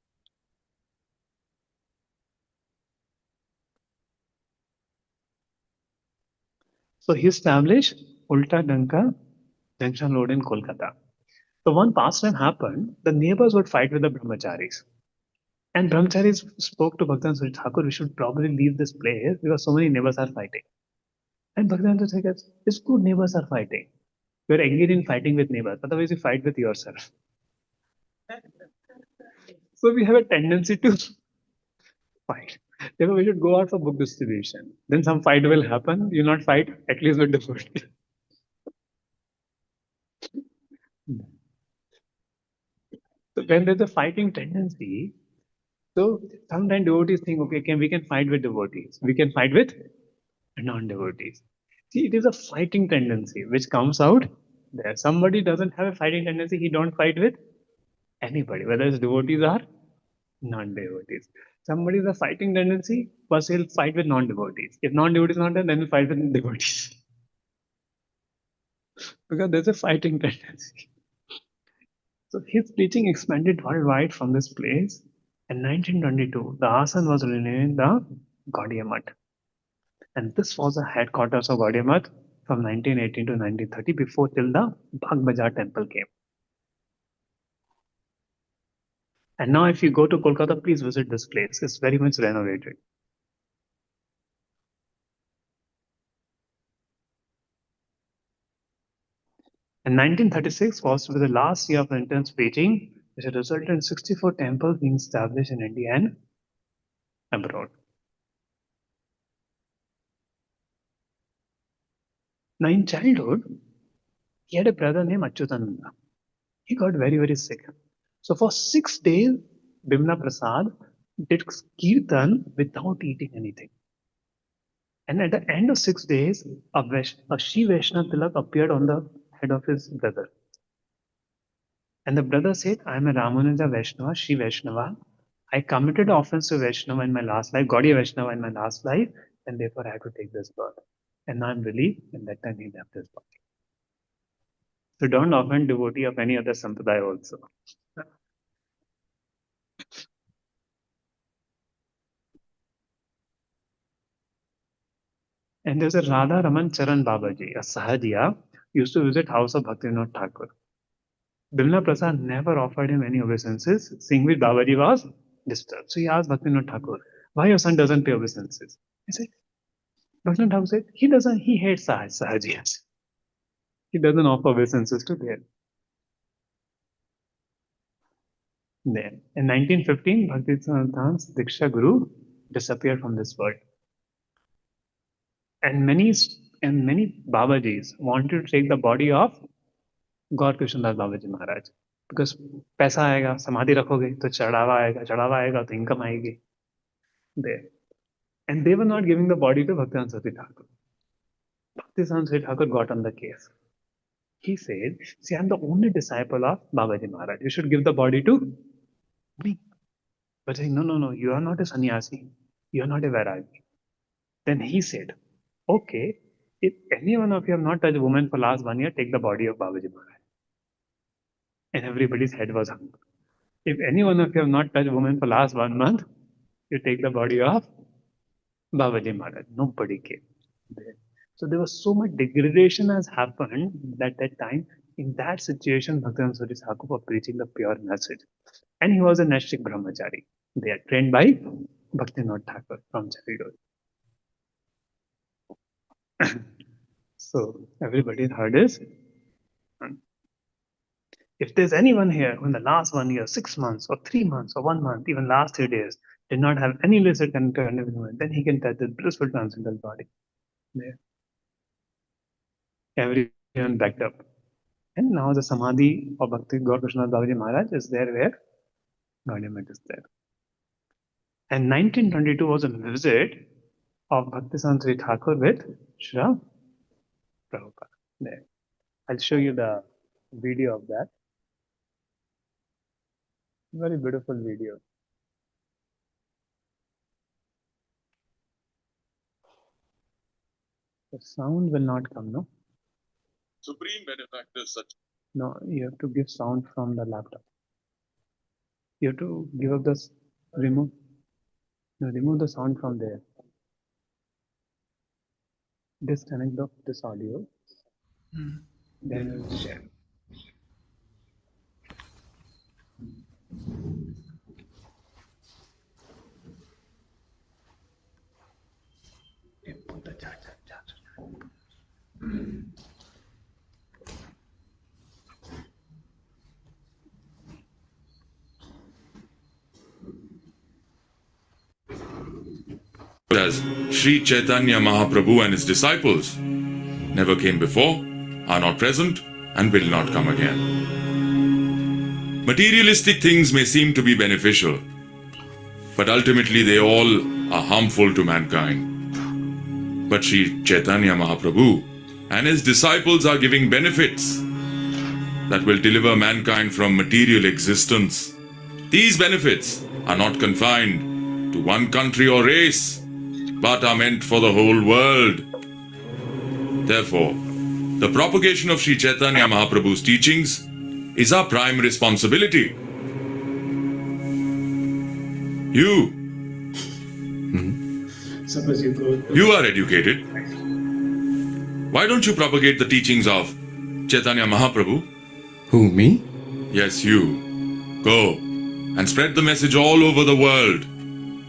So he established Ulta Danka Junction Road in Kolkata. So one pastime happened, the neighbors would fight with the brahmacharis. And brahmacharis spoke to Bhaktivinoda Saraswati Thakur, we should probably leave this place because so many neighbors are fighting. And Bhaktivinoda Thakur says, it's good neighbors are fighting. You're engaged in fighting with neighbors, otherwise you fight with yourself. So we have a tendency to fight. Therefore, we should go out for book distribution. Then some fight will happen. You'll not fight, at least with devotee. So when there's a fighting tendency, so sometimes devotees think, okay, we can fight with devotees. We can fight with non-devotees. See, it is a fighting tendency which comes out there. Somebody doesn't have a fighting tendency, he don't fight with anybody, whether it's devotees or non-devotees. Somebody has a fighting tendency, first he'll fight with non-devotees. If non-devotees not there, then he'll fight with devotees. Because there's a fighting tendency. So his preaching expanded worldwide from this place. In 1922, the Asan was renamed the Gaudiya Math. And this was the headquarters of Gaudiya Math from 1918 to 1930 before till the Bagh Bazaar temple came. And now if you go to Kolkata, please visit this place. It's very much renovated. And 1936 was to be the last year of intense preaching which resulted in 64 temples being established in India and abroad. Now, in childhood, he had a brother named Achyutananda. He got very, very sick. So, for 6 days, Bimla Prasad did kirtan without eating anything. And at the end of 6 days, a Shri Vaishnava Tilak appeared on the head of his brother. And the brother said, I am a Ramanuja Vaishnava, Shri Vaishnava. I committed offense to Vaishnava in my last life, Gaudiya Vaishnava in my last life, and therefore I had to take this birth. And now I'm relieved, and that time he left this body. So don't offend devotee of any other sampradaya also. And there's a Radha Raman Charan Babaji, a Sahajiya, used to visit house of Bhaktivinoda Thakur. Bimla Prasad never offered him any obeisances, seeing which Babaji was disturbed. So he asked Bhaktivinoda Thakur, why your son doesn't pay obeisances? He said, Bhaktivinoda Thakur said, he hates Sahajiyas. He doesn't offer obeisances to them. Then, in 1915, Bhaktisiddhant's Diksha Guru disappeared from this world. And many Babajis wanted to take the body of Gaur Krishnadas Babaji Maharaj. Because पैसा आएगा, समाधि रखोगे तो चढ़ावा आएगा तो income आएगी. There. And they were not giving the body to Bhaktivedanta Saraswati Thakur. Bhaktivedanta Saraswati Thakur got on the case. He said, see, I'm the only disciple of Babaji Maharaj. You should give the body to me. But saying, no, you are not a sannyasi. You are not a vairagi. Then he said, okay, if any one of you have not touched a woman for last 1 year, take the body of Babaji Maharaj. And everybody's head was hung. If any one of you have not touched a woman for last 1 month, you take the body of Babaji Maharaj. Nobody came there. So there was so much degradation has happened at that time. In that situation, Bhaktivedanta Saraswati Thakur was preaching the pure message. And he was a Naishtik Brahmachari. They are trained by Bhaktivinoda Thakur from childhood. So everybody heard this. If there's anyone here who in the last 1 year, 6 months, or 3 months, or 1 month, even last 3 days, did not have any illicit contact, then he can touch the blissful transcendental body. There. Everyone backed up. And now the Samadhi of Bhakti Gaur Krishna Babaji Maharaj is there where Gaudiya is there. And 1922 was a visit of Bhakti Saraswati Thakur with Śrīla Prabhupāda. There. I'll show you the video of that. Very beautiful video. The sound will not come, no? Supreme benefactors such. No, you have to give sound from the laptop. You have to give up this, remove the sound from there. Disconnect this audio. Then share. As Sri Chaitanya Mahaprabhu and his disciples never came before, are not present, and will not come again. Materialistic things may seem to be beneficial, but ultimately they all are harmful to mankind. But Sri Chaitanya Mahaprabhu and his disciples are giving benefits that will deliver mankind from material existence. These benefits are not confined to one country or race, but are meant for the whole world. Therefore, the propagation of Sri Chaitanya Mahaprabhu's teachings is our prime responsibility. You are educated. Why don't you propagate the teachings of Chaitanya Mahaprabhu? Who, me? Yes, you. Go and spread the message all over the world.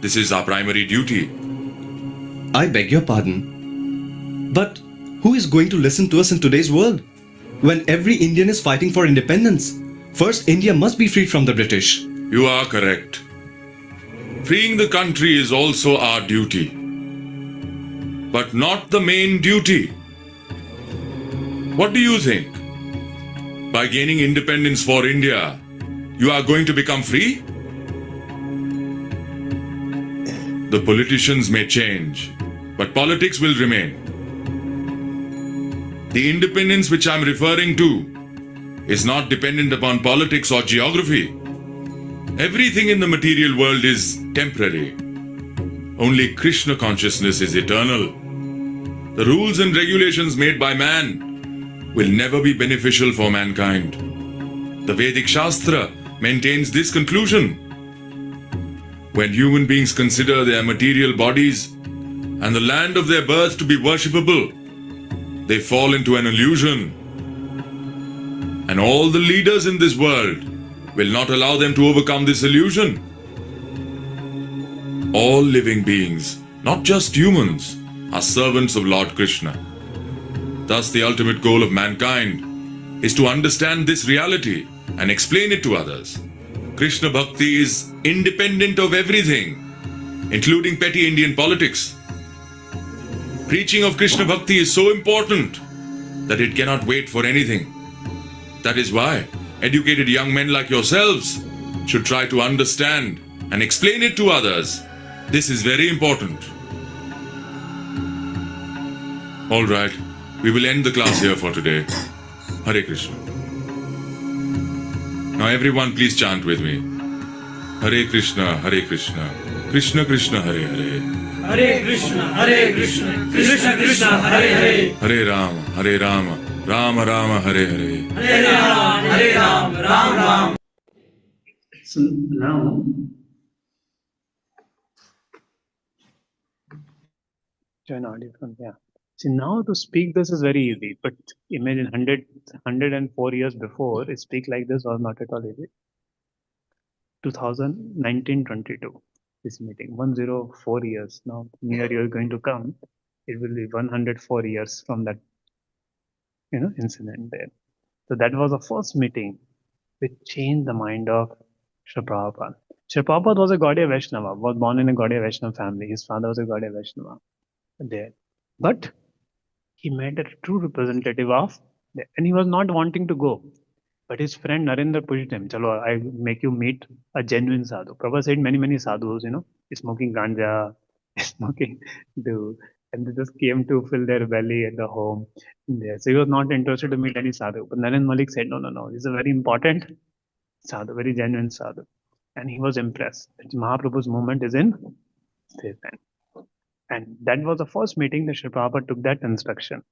This is our primary duty. I beg your pardon. But who is going to listen to us in today's world, when every Indian is fighting for independence? First, India must be freed from the British. You are correct. Freeing the country is also our duty, but not the main duty. What do you think? By gaining independence for India, you are going to become free? The politicians may change, but politics will remain. The independence which I am referring to is not dependent upon politics or geography. Everything in the material world is temporary. Only Krishna consciousness is eternal. The rules and regulations made by man will never be beneficial for mankind. The Vedic Shastra maintains this conclusion. When human beings consider their material bodies and the land of their birth to be worshipable, they fall into an illusion. And all the leaders in this world will not allow them to overcome this illusion. All living beings, not just humans, are servants of Lord Krishna. Thus, the ultimate goal of mankind is to understand this reality and explain it to others. Krishna Bhakti is independent of everything, including petty Indian politics. Preaching of Krishna Bhakti is so important that it cannot wait for anything. That is why educated young men like yourselves should try to understand and explain it to others. This is very important. All right, we will end the class here for today. Hare Krishna. Now everyone please chant with me. Hare Krishna, Krishna Krishna, Hare Hare. Hare Krishna, Krishna Krishna, Hare Hare. Hare Rama, Rama Rama, Hare Hare. Hare Ram, Ram Ram. So now, join audio from yeah. See, now to speak this is very easy, but imagine 104 years before, speak like this was not at all easy. 1922, this meeting, 104 years. Now, near you're going to come, it will be 104 years from that, incident there. So that was the first meeting which changed the mind of Śrīla Prabhupāda. Śrīla Prabhupāda was a Gaudiya Vaishnava, was born in a Gaudiya Vaishnava family. His father was a Gaudiya Vaishnava there. But he made a true representative of, and he was not wanting to go. But his friend Narendra pushed him, Chalo, I make you meet a genuine sadhu. Prabhupada said many sadhus, smoking ganja, smoking do, and they just came to fill their belly at the home. There. So he was not interested to meet any sadhu. But Narendra Malik said, no, he's a very important sadhu, very genuine sadhu. And he was impressed that Mahaprabhu's movement is in his hand. And that was the first meeting that Śrīla Prabhupada took that instruction.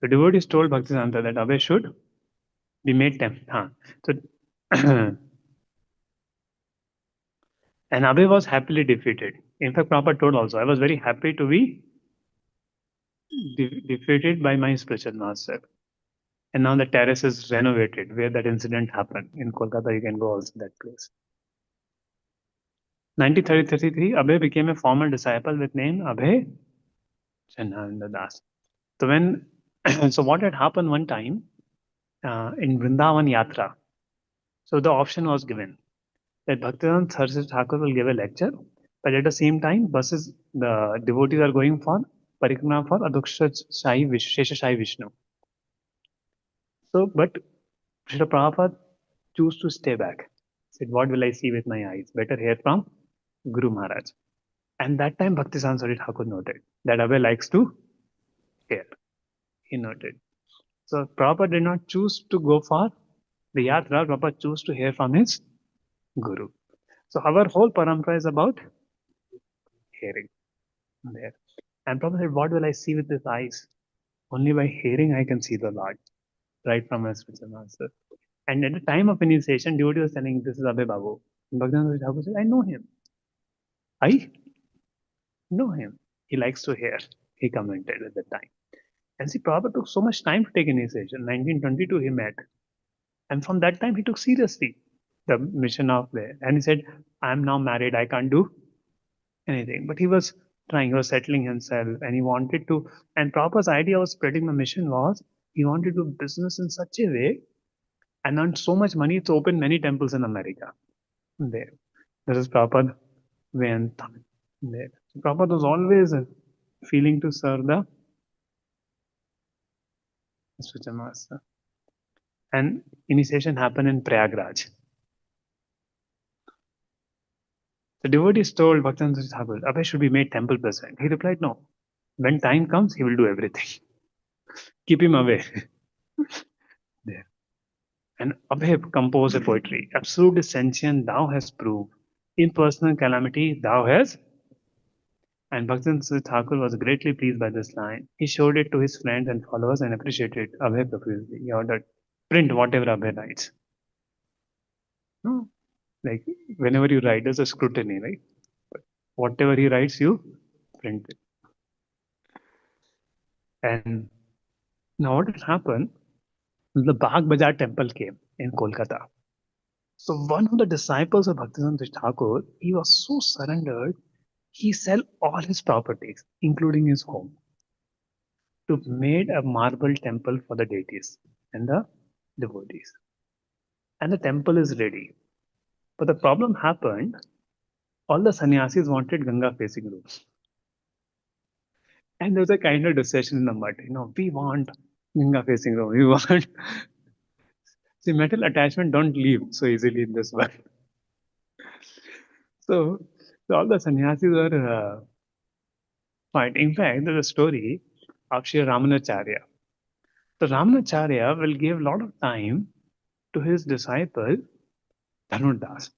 The devotees told Bhaktisiddhanta that Abhay should be made temple. So, and Abhay was happily defeated. In fact, Prabhupada told also, I was very happy to be defeated by my spiritual master. And now the terrace is renovated where that incident happened. In Kolkata, you can go also that place. 1933, Abhay became a formal disciple with name Abhay Chananda Das. So when, so what had happened one time in Vrindavan Yatra, so the option was given that Bhaktivedanta Saraswati Thakur will give a lecture, but at the same time, buses, the devotees are going for parikrama for Adhuksha Shesha Shai Vishnu. So, but Śrīla Prabhupada chose to stay back. Said, what will I see with my eyes? Better hear from Guru Maharaj. And that time Bhaktisiddhanta Saraswati Thakur noted that Abhay likes to hear. He noted. So Prabhupada did not choose to go for the yatra, Prabhupada chose to hear from his Guru. So our whole parampara is about hearing there. And Prabhupada said, what will I see with these eyes? Only by hearing I can see the Lord, right from my spiritual master. And at the time of initiation, devotee was telling, this is Abhay Babu. And Bhaktisiddhanta Saraswati Thakur said, I know him. I know him. He likes to hear. He commented at the time. And see, Prabhupada took so much time to take initiation. 1922 he met. And from that time he took seriously the mission of there. And he said, I am now married, I can't do anything. But he was trying, he was settling himself and he wanted to. And Prabhupada's idea of spreading the mission was, He wanted to do business in such a way and earned so much money to open many temples in America. There is Prabhupada went there. Prabhupada was always feeling to serve the spiritual master. And initiation happened in Prayagraj. The devotees told Bhaktivinoda Thakur, Abhay should be made temple president. He replied, no. When time comes, he will do everything. Keep him away. There. And Abhay composed a poetry. Absolute sentient thou hast proved. Impersonal calamity thou hast. And Bhaktivinoda Thakur was greatly pleased by this line. He showed it to his friends and followers and appreciated Abhay profusely. He ordered, print whatever Abhay writes. No? Like whenever you write, there's a scrutiny, right? But whatever he writes, you print it. And now what had happened? The Bagh Bazaar temple came in Kolkata. So one of the disciples of Bhaktivinoda Thakur, he was so surrendered, he sell all his properties, including his home, to made a marble temple for the deities and the devotees. And the temple is ready. But the problem happened, all the sannyasis wanted Ganga facing rooms. And there was a kind of discussion in the mud, we want Ganga facing room, we want. See, metal attachment don't leave so easily in this world. So all the sannyasis were fighting. In fact, there's a story of Sri Ramanacharya. So Ramanacharya will give a lot of time to his disciple Dhanudas.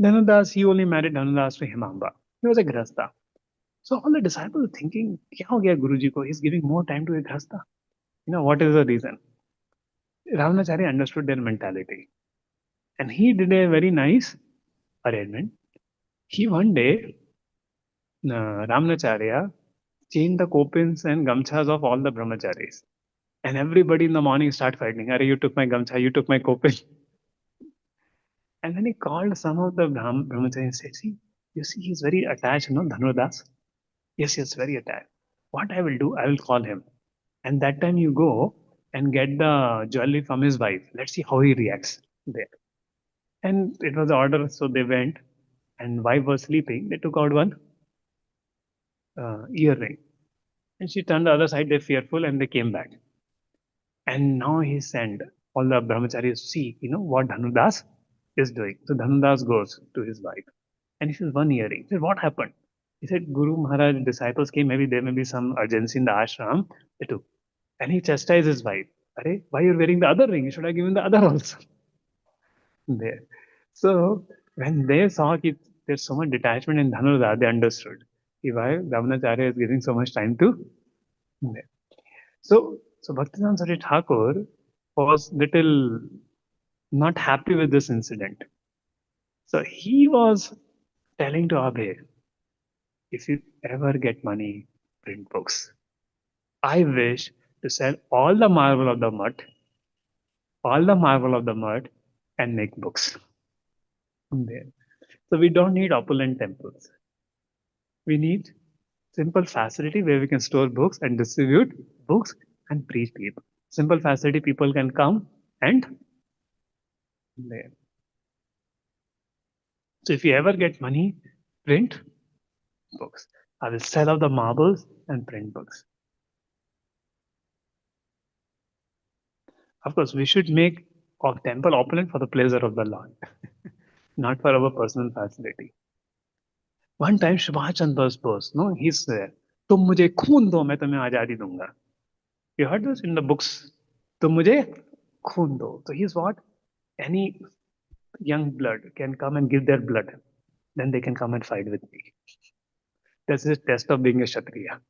Dhanudas, he only married Dhanudas to Himamba. He was a grasta. So all the disciples were thinking, kya ho gaya Guruji ko? He's giving more time to a grasta. What is the reason? Ramanacharya understood their mentality. And he did a very nice arrangement. He one day, Ramanacharya changed the kopins and gamchas of all the brahmacharis. And everybody in the morning start fighting. Are you took my gamcha, you took my kopin. And then he called some of the brahmacharis and said, see, you see, he's very attached, Dhanudas. Yes, very attached. What I will do, I will call him. And that time you go and get the jewelry from his wife. Let's see how he reacts there. And it was the order, so they went. And wife was sleeping. They took out one earring. And she turned the other side, they're fearful, and they came back. And now he sent all the brahmacharis to see, what Dhanudas is doing. So Dhanudas goes to his wife. And he says, one earring. He said, what happened? He said, Guru Maharaj, disciples came, maybe there may be some urgency in the ashram. They took. And he chastised his wife. Arey, why you're wearing the other ring? You should have given the other also. There. So when they saw that there's so much detachment in Dhanudas, they understood why Ramanacharya is giving so much time to there. So Bhaktivinoda Sarjapur Thakur was little not happy with this incident. So he was telling to Abhay, if you ever get money, print books. I wish to sell all the marble of the mud, and make books. There. So we don't need opulent temples. We need simple facility where we can store books and distribute books and preach people. Simple facility, people can come and there. So if you ever get money, print books. I will sell out the marbles and print books. Of course, we should make our temple opulent for the pleasure of the Lord, not for our personal facility. One time, Subhash Chandra Bose, he's there. तुम मुझे खून दो, मैं तुम्हें आजादी दूंगा. You heard this in the books. तुम मुझे खून दो. So he's what? Any young blood can come and give their blood. Then they can come and fight with me. This is a test of being a Kshatriya.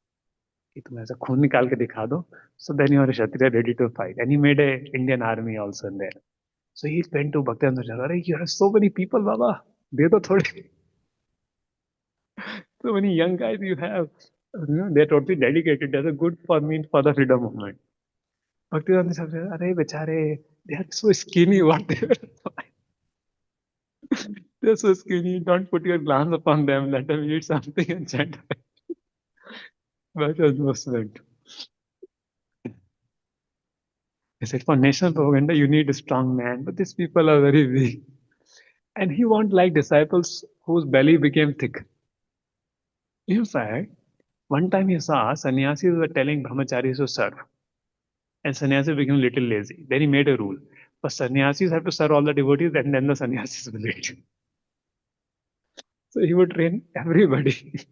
कि तुम ऐसा खून निकाल के दिखा दो. So then you are a Kshatriya ready to fight. And he made an Indian army also in there. So he went to Bhaktivinoda Sarjapur. You have so many people, Baba. De do thode. So many young guys you have. They're totally dedicated. They're good for me for the freedom movement. Bhaktivinoda Sarjapur, arey bechare, they are so skinny. What they were. They're so skinny. Don't put your glance upon them. Let them eat something and chant. That was no sense. He said, for national propaganda, you need a strong man, but these people are very weak. And he won't like disciples whose belly became thick. In fact, one time he saw sannyasis were telling brahmacharis to serve, and sannyasis became a little lazy. Then he made a rule. But sannyasis have to serve all the devotees, and then the sannyasis will eat. So he would train everybody.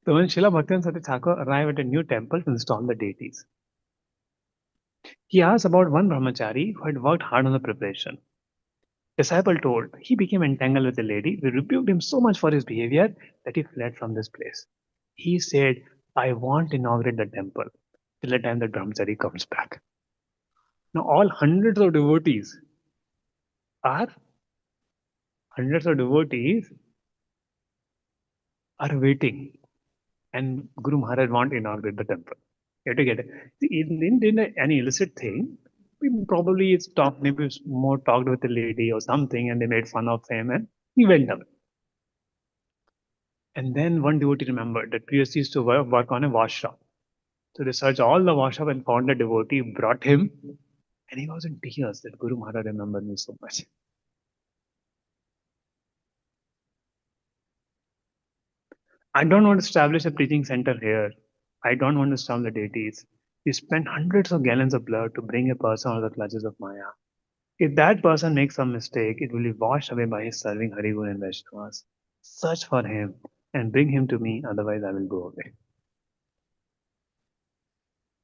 So when Srila Bhakti Thakur arrived at a new temple to install the deities, he asked about one brahmachari who had worked hard on the preparation. Disciple told, he became entangled with a lady. We rebuked him so much for his behavior that he fled from this place. He said, I won't inaugurate the temple till the time that brahmachari comes back. Now all are hundreds of devotees are waiting, and Guru Maharaj won't inaugurate the temple. You have to get it. See, he didn't do any illicit thing. Probably it's talked, maybe it's more talked with a lady or something, and they made fun of him, and he went away. And then one devotee remembered that previously used to work on a wash shop. So they searched all the wash shop and found a devotee, brought him, and he was in tears that Guru Maharaj remembered me so much. I don't want to establish a preaching center here. I don't want to starve the deities. We spend hundreds of gallons of blood to bring a person out of the clutches of Maya. If that person makes some mistake, it will be washed away by his serving Harigun and Vaishnavas. Search for him and bring him to me, otherwise I will go away.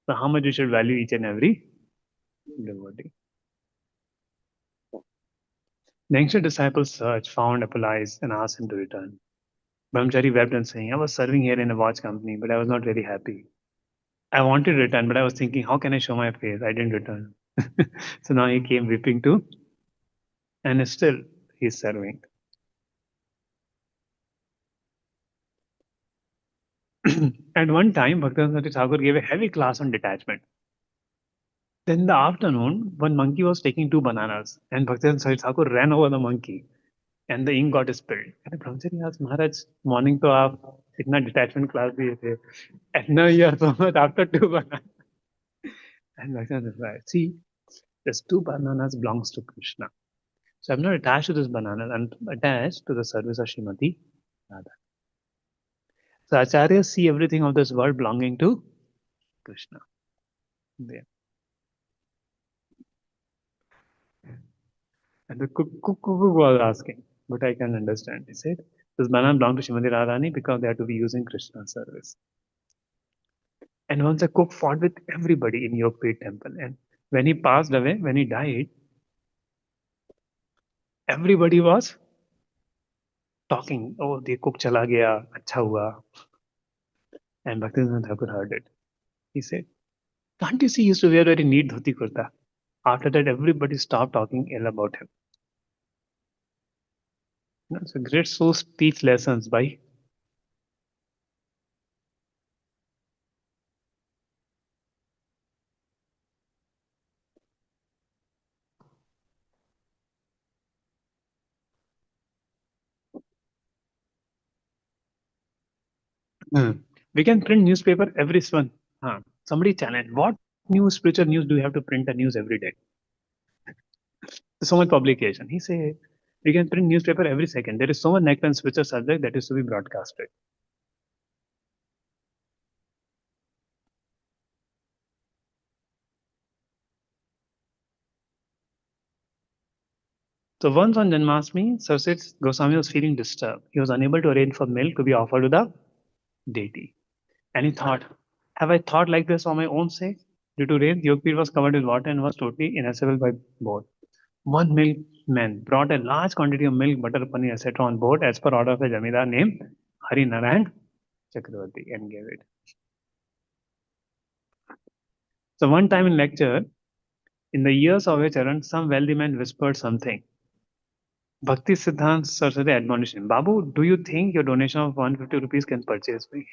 So how much you should value each and every devotee. The ancient disciples searched, found, apologized, and asked him to return. Brahmachari wept and saying, I was serving here in a watch company, but I was not very happy. I wanted to return, but I was thinking, how can I show my face? I didn't return. So now he came weeping too, and still he's serving. At one time, Bhakti Thakur gave a heavy class on detachment. Then in the afternoon, one monkey was taking 2 bananas, and Bhakti Thakur ran over the monkey, and the ink got spilled. And the Brahmachari asked, Maharaj, morning to aap itna detachment class diye the, and now you are so much after 2 bananas. And Bhakti said, see, this 2 bananas belongs to Krishna. So I'm not attached to this banana, I'm attached to the service of Srimati Radha. So Acharyas see everything of this world belonging to Krishna. There. And the cook was asking, but I can understand. He said, this banana belongs to Srimati Radharani because they have to be using Krishna's service. And once the cook fought with everybody in Yogpet temple, and when he passed away, when he died, everybody was talking, oh, the cook chala gaya, acha hua. And Bhaktivinoda Thakur heard it. He said, can't you see he used to wear very neat dhoti kurta? After that, everybody stopped talking ill about him. So great souls teach lessons by we can print newspaper every one. Somebody challenged, what news, spiritual news do you have to print a news every day? So much publication. He said, we can print newspaper every second. There is so much nectar and spiritual subject that is to be broadcasted. So once on Janmashtami, Saraswati Goswami was feeling disturbed. He was unable to arrange for milk to be offered to the deity. And he thought, have I thought like this for my own sake? Due to rain, Yogpir was covered with water and was totally inaccessible by boat. One milkman brought a large quantity of milk, butter, paneer, etc. on board as per order of a Jamidar named Hari Narayan Chakravarti and gave it. So one time in lecture, in the ears of a Charan, some wealthy man whispered something. Bhakti Siddhant Saraswati admonished him, Babu, do you think your donation of 150 rupees can purchase me?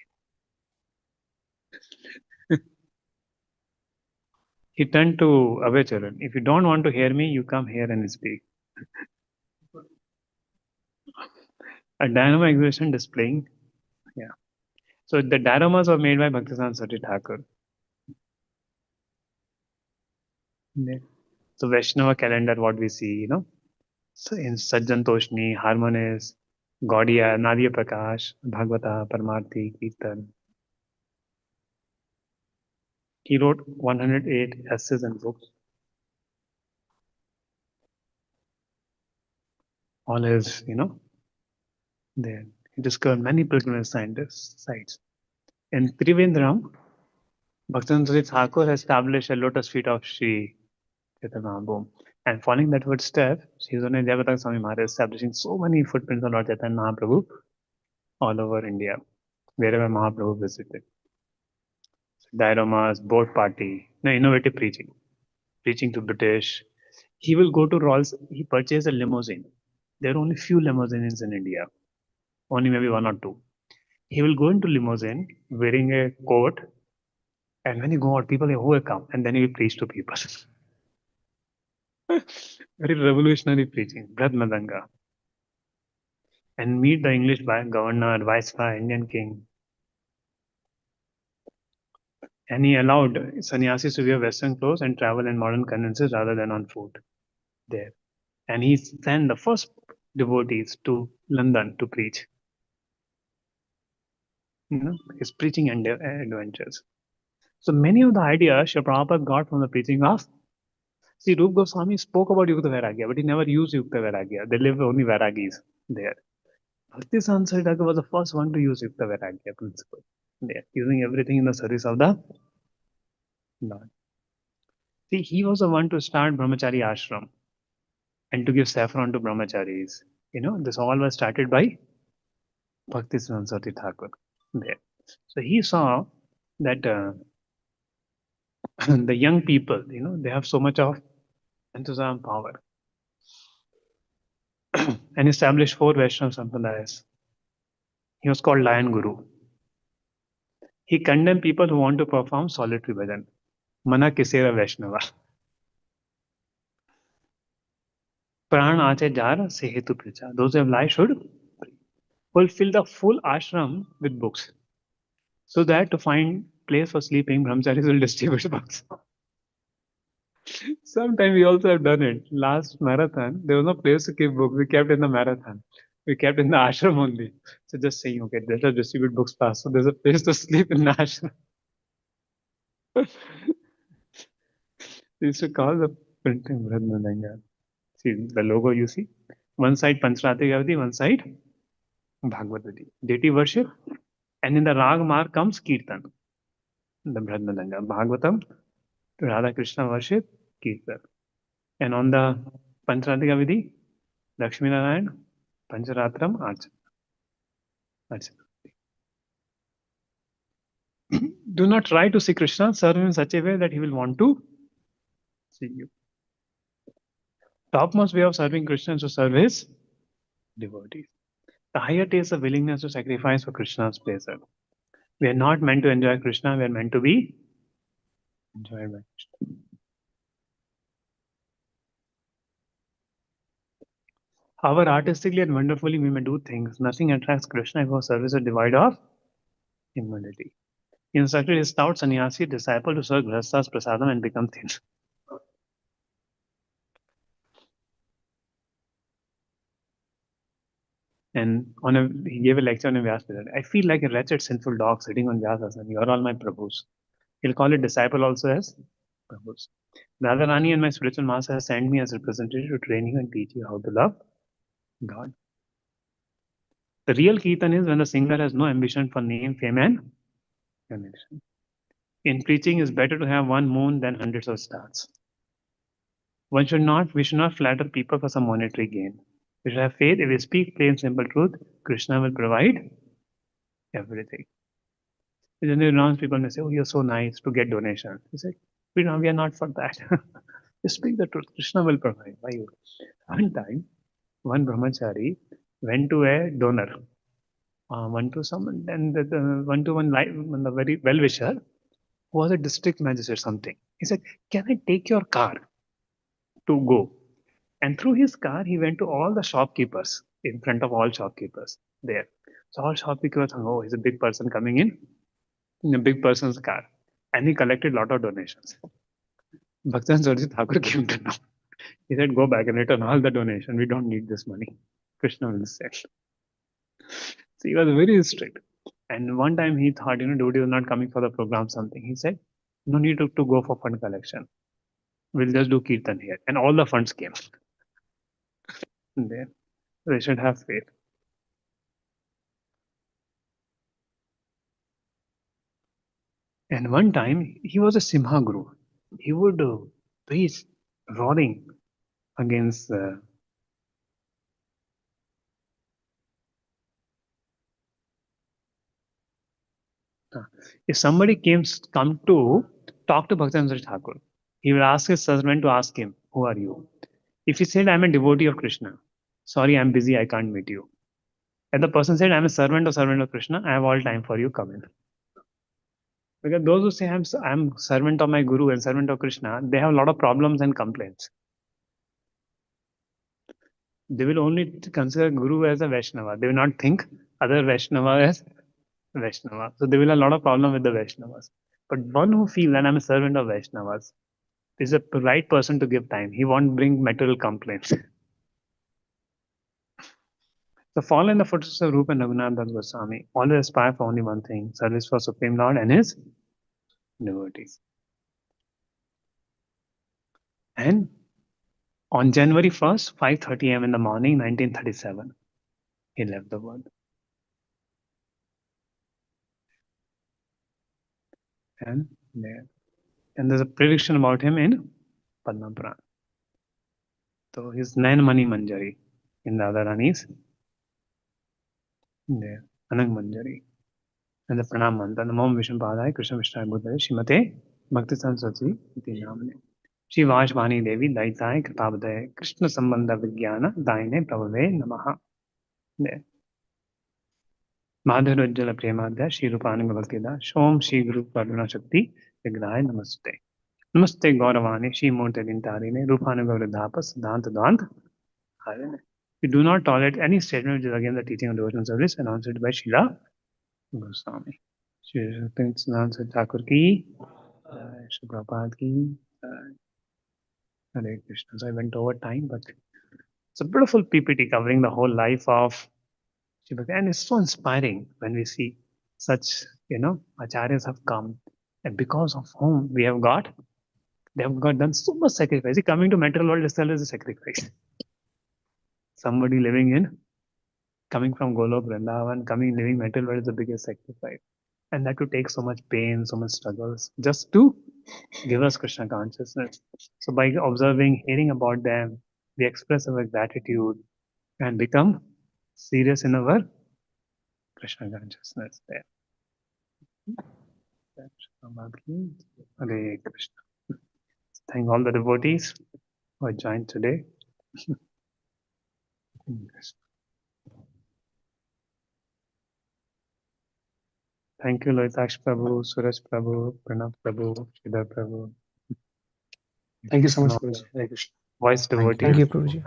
He turned to Abhay Charan. If you don't want to hear me, you come here and speak. A dynamo exhibition displaying. Yeah. So the dioramas were made by Bhakti Saraswati Thakur. Yeah. So Vaishnava calendar, what we see, So in Sajjantoshni, Harmonies, Gaudiya, Nadia Prakash, Bhagavata, Paramarthi, Kirtan. He wrote 108 essays and books. All his, there. He discovered many pilgrimage sites. In Trivandrum, Bhaktivinoda Thakur established a lotus feet of Sri Chaitanya Mahaprabhu. And following that footstep, Sri Jayapataka Swami Maharaj establishing so many footprints of Lord Chaitanya Mahaprabhu all over India, wherever Mahaprabhu visited. Dioramas, boat party, innovative preaching to British. He will go to Rolls. He purchased a limousine. There are only few limousines in India, only maybe one or two. He will go into limousine wearing a coat, and when he go out, people say, "Who will come?" And then he will preach to people. Very revolutionary preaching, Brad Madanga. And meet the English governor, viceroy, Indian king. And he allowed sannyasis to wear Western clothes and travel in modern conveyances rather than on foot there. And he sent the first devotees to London to preach. His preaching adventures. So many of the ideas Srila Prabhupada got from the preaching of. See, Rup Goswami spoke about Yukta Vairagya, but he never used Yukta Vairagya. They live only Vairagis there. Bhakti Sarjapur was the first one to use Yukta Vairagya principle. There, using everything in the service of the Lord. See, he was the one to start Brahmachari ashram and to give saffron to brahmacharis. This all was started by Bhakti Saraswati Thakur. There. So he saw that the young people, they have so much of enthusiasm, power, and established 4 Vaishnava Sampradayas. He was called Lion Guru. He condemned people who want to perform solitary bhajan. Mana kisera Vaishnava. Pran ache jar se hetu pracha. Those who have life should fulfill the full ashram with books. So that to find place for sleeping, brahmacharis will distribute books. Sometimes we also have done it. Last marathon, there was no place to keep books. We kept in the marathon. We kept in the ashram only. So just saying, okay, let us distribute books fast. So there's a place to sleep in the ashram. We used to call the printing Brahmananga. See the logo you see? One side Panchrati Gavadi, one side Bhagavati. Deity worship. And in the Rag mark comes Kirtan. The Brahmananga. Bhagavatam, VrajaKrishna worship, Kirtan. And on the Panchrati Gavadi, Lakshmi Narayan, Pancharatram, Archana. Do not try to see Krishna, serve him in such a way that he will want to see you. Topmost way of serving Krishna is to serve his devotees. The higher taste of willingness to sacrifice for Krishna's pleasure. We are not meant to enjoy Krishna, we are meant to be enjoyed by Krishna. However artistically and wonderfully we may do things, nothing attracts Krishna if our service is devoid of humility. He instructed his stout sannyasi disciple to serve Grihastha's prasadam and become thin. And he gave a lecture on a Vyas period. I feel like a wretched sinful dog sitting on Vyasasana. You are all my Prabhus. He'll call it disciple also as Prabhus. Radharani and my spiritual master has sent me as representative to train you and teach you how to love God. The real Kirtan is when the singer has no ambition for name, fame, and connection. In preaching, it's better to have one moon than hundreds of stars. We should not flatter people for some monetary gain. We should have faith. If we speak plain, simple truth, Krishna will provide everything. Then people may say, "Oh, you're so nice to get donations." He said, we are not for that. You speak the truth. Krishna will provide. Why you? One time, one brahmachari went to a donor, one to someone, and the very well-wisher who was a district magistrate something. He said, "Can I take your car to go?" And through his car, he went to all the shopkeepers in front of all shopkeepers there. So all shopkeepers thought, oh, he's a big person coming in a big person's car. And he collected a lot of donations. Bhakti Sarjapur Thakur came to know. He said, go back and return all the donation. We don't need this money. Krishna will say. So he was very strict. And one time he thought, devotee was not coming for the program, something. He said, no need to go for fund collection. We'll just do kirtan here. And all the funds came. There. They should have faith. And one time he was a Simha Guru. He would be roaring against if somebody come to talk to Bhakti Thakur, he will ask his servant to ask him, who are you? If he said, I'm a devotee of Krishna, sorry, I'm busy, I can't meet you. And the person said, I'm a servant of Krishna, I have all time for you, come in. Because those who say, I'm servant of my Guru and servant of Krishna, they have a lot of problems and complaints. They will only consider Guru as a Vaishnava. They will not think other Vaishnava as Vaishnava. So they will have a lot of problem with the Vaishnavas. But one who feels that I'm a servant of Vaishnavas is the right person to give time. He won't bring material complaints. So follow in the footsteps of Rupa and Raghunath Das Goswami. Always aspire for only one thing, service for Supreme Lord and his devotees. And on January 1st, 5:30 a.m. in the morning, 1937, he left the world. And there's a prediction about him in Padma Puran. So his Nayan Mani Manjari in the Radharani's there, Anang Manjari. And the Pranam Mantra, Namo Vishnu Padaya, Krishna Vishnu Buddhaya, Shrimate Bhakti Saraswati iti namne. Shri Vashvani Devi, Daitaye, Kripabhadaya, Krishna Sambandha Vijnana, Daine Prabhave Namaha. There. Madhur Ujjala Premadhya, Shri Rupananga Bhaktida, Shom Shri Guru Karuna Shakti, Vigraha Namaste. Namaste Gauravani, Shri Murti Dintarine, Rupananga Vridhapa, Siddhant Dvant. We do not tolerate any statement which is against the teaching of devotional service announced by Śrīla Goswami. Śrīla Prabhupāda Thakur ki, Śrīla Prabhupāda ki, Hare Krishna. So I went over time, but it's a beautiful PPT covering the whole life of Śrīla Prabhupāda. And it's so inspiring when we see such, acharyas have come, and because of whom we have got, they have done so much sacrifice. See, coming to material world itself is a sacrifice. Somebody coming from Golok, Vrindavan, living material world is the biggest sacrifice. And that to take so much pain, so much struggles, just to give us Krishna consciousness. So by observing, hearing about them, we express our gratitude and become serious in our Krishna consciousness there. Hare Krishna. Thank all the devotees who joined today. Thank you, Loitaksh Prabhu, Suraj Prabhu, Pranav Prabhu, Sridhar Prabhu. Thank you so much, Prabhuji. Hare Krishna. Voice devotees. Thank you, Prabhuji.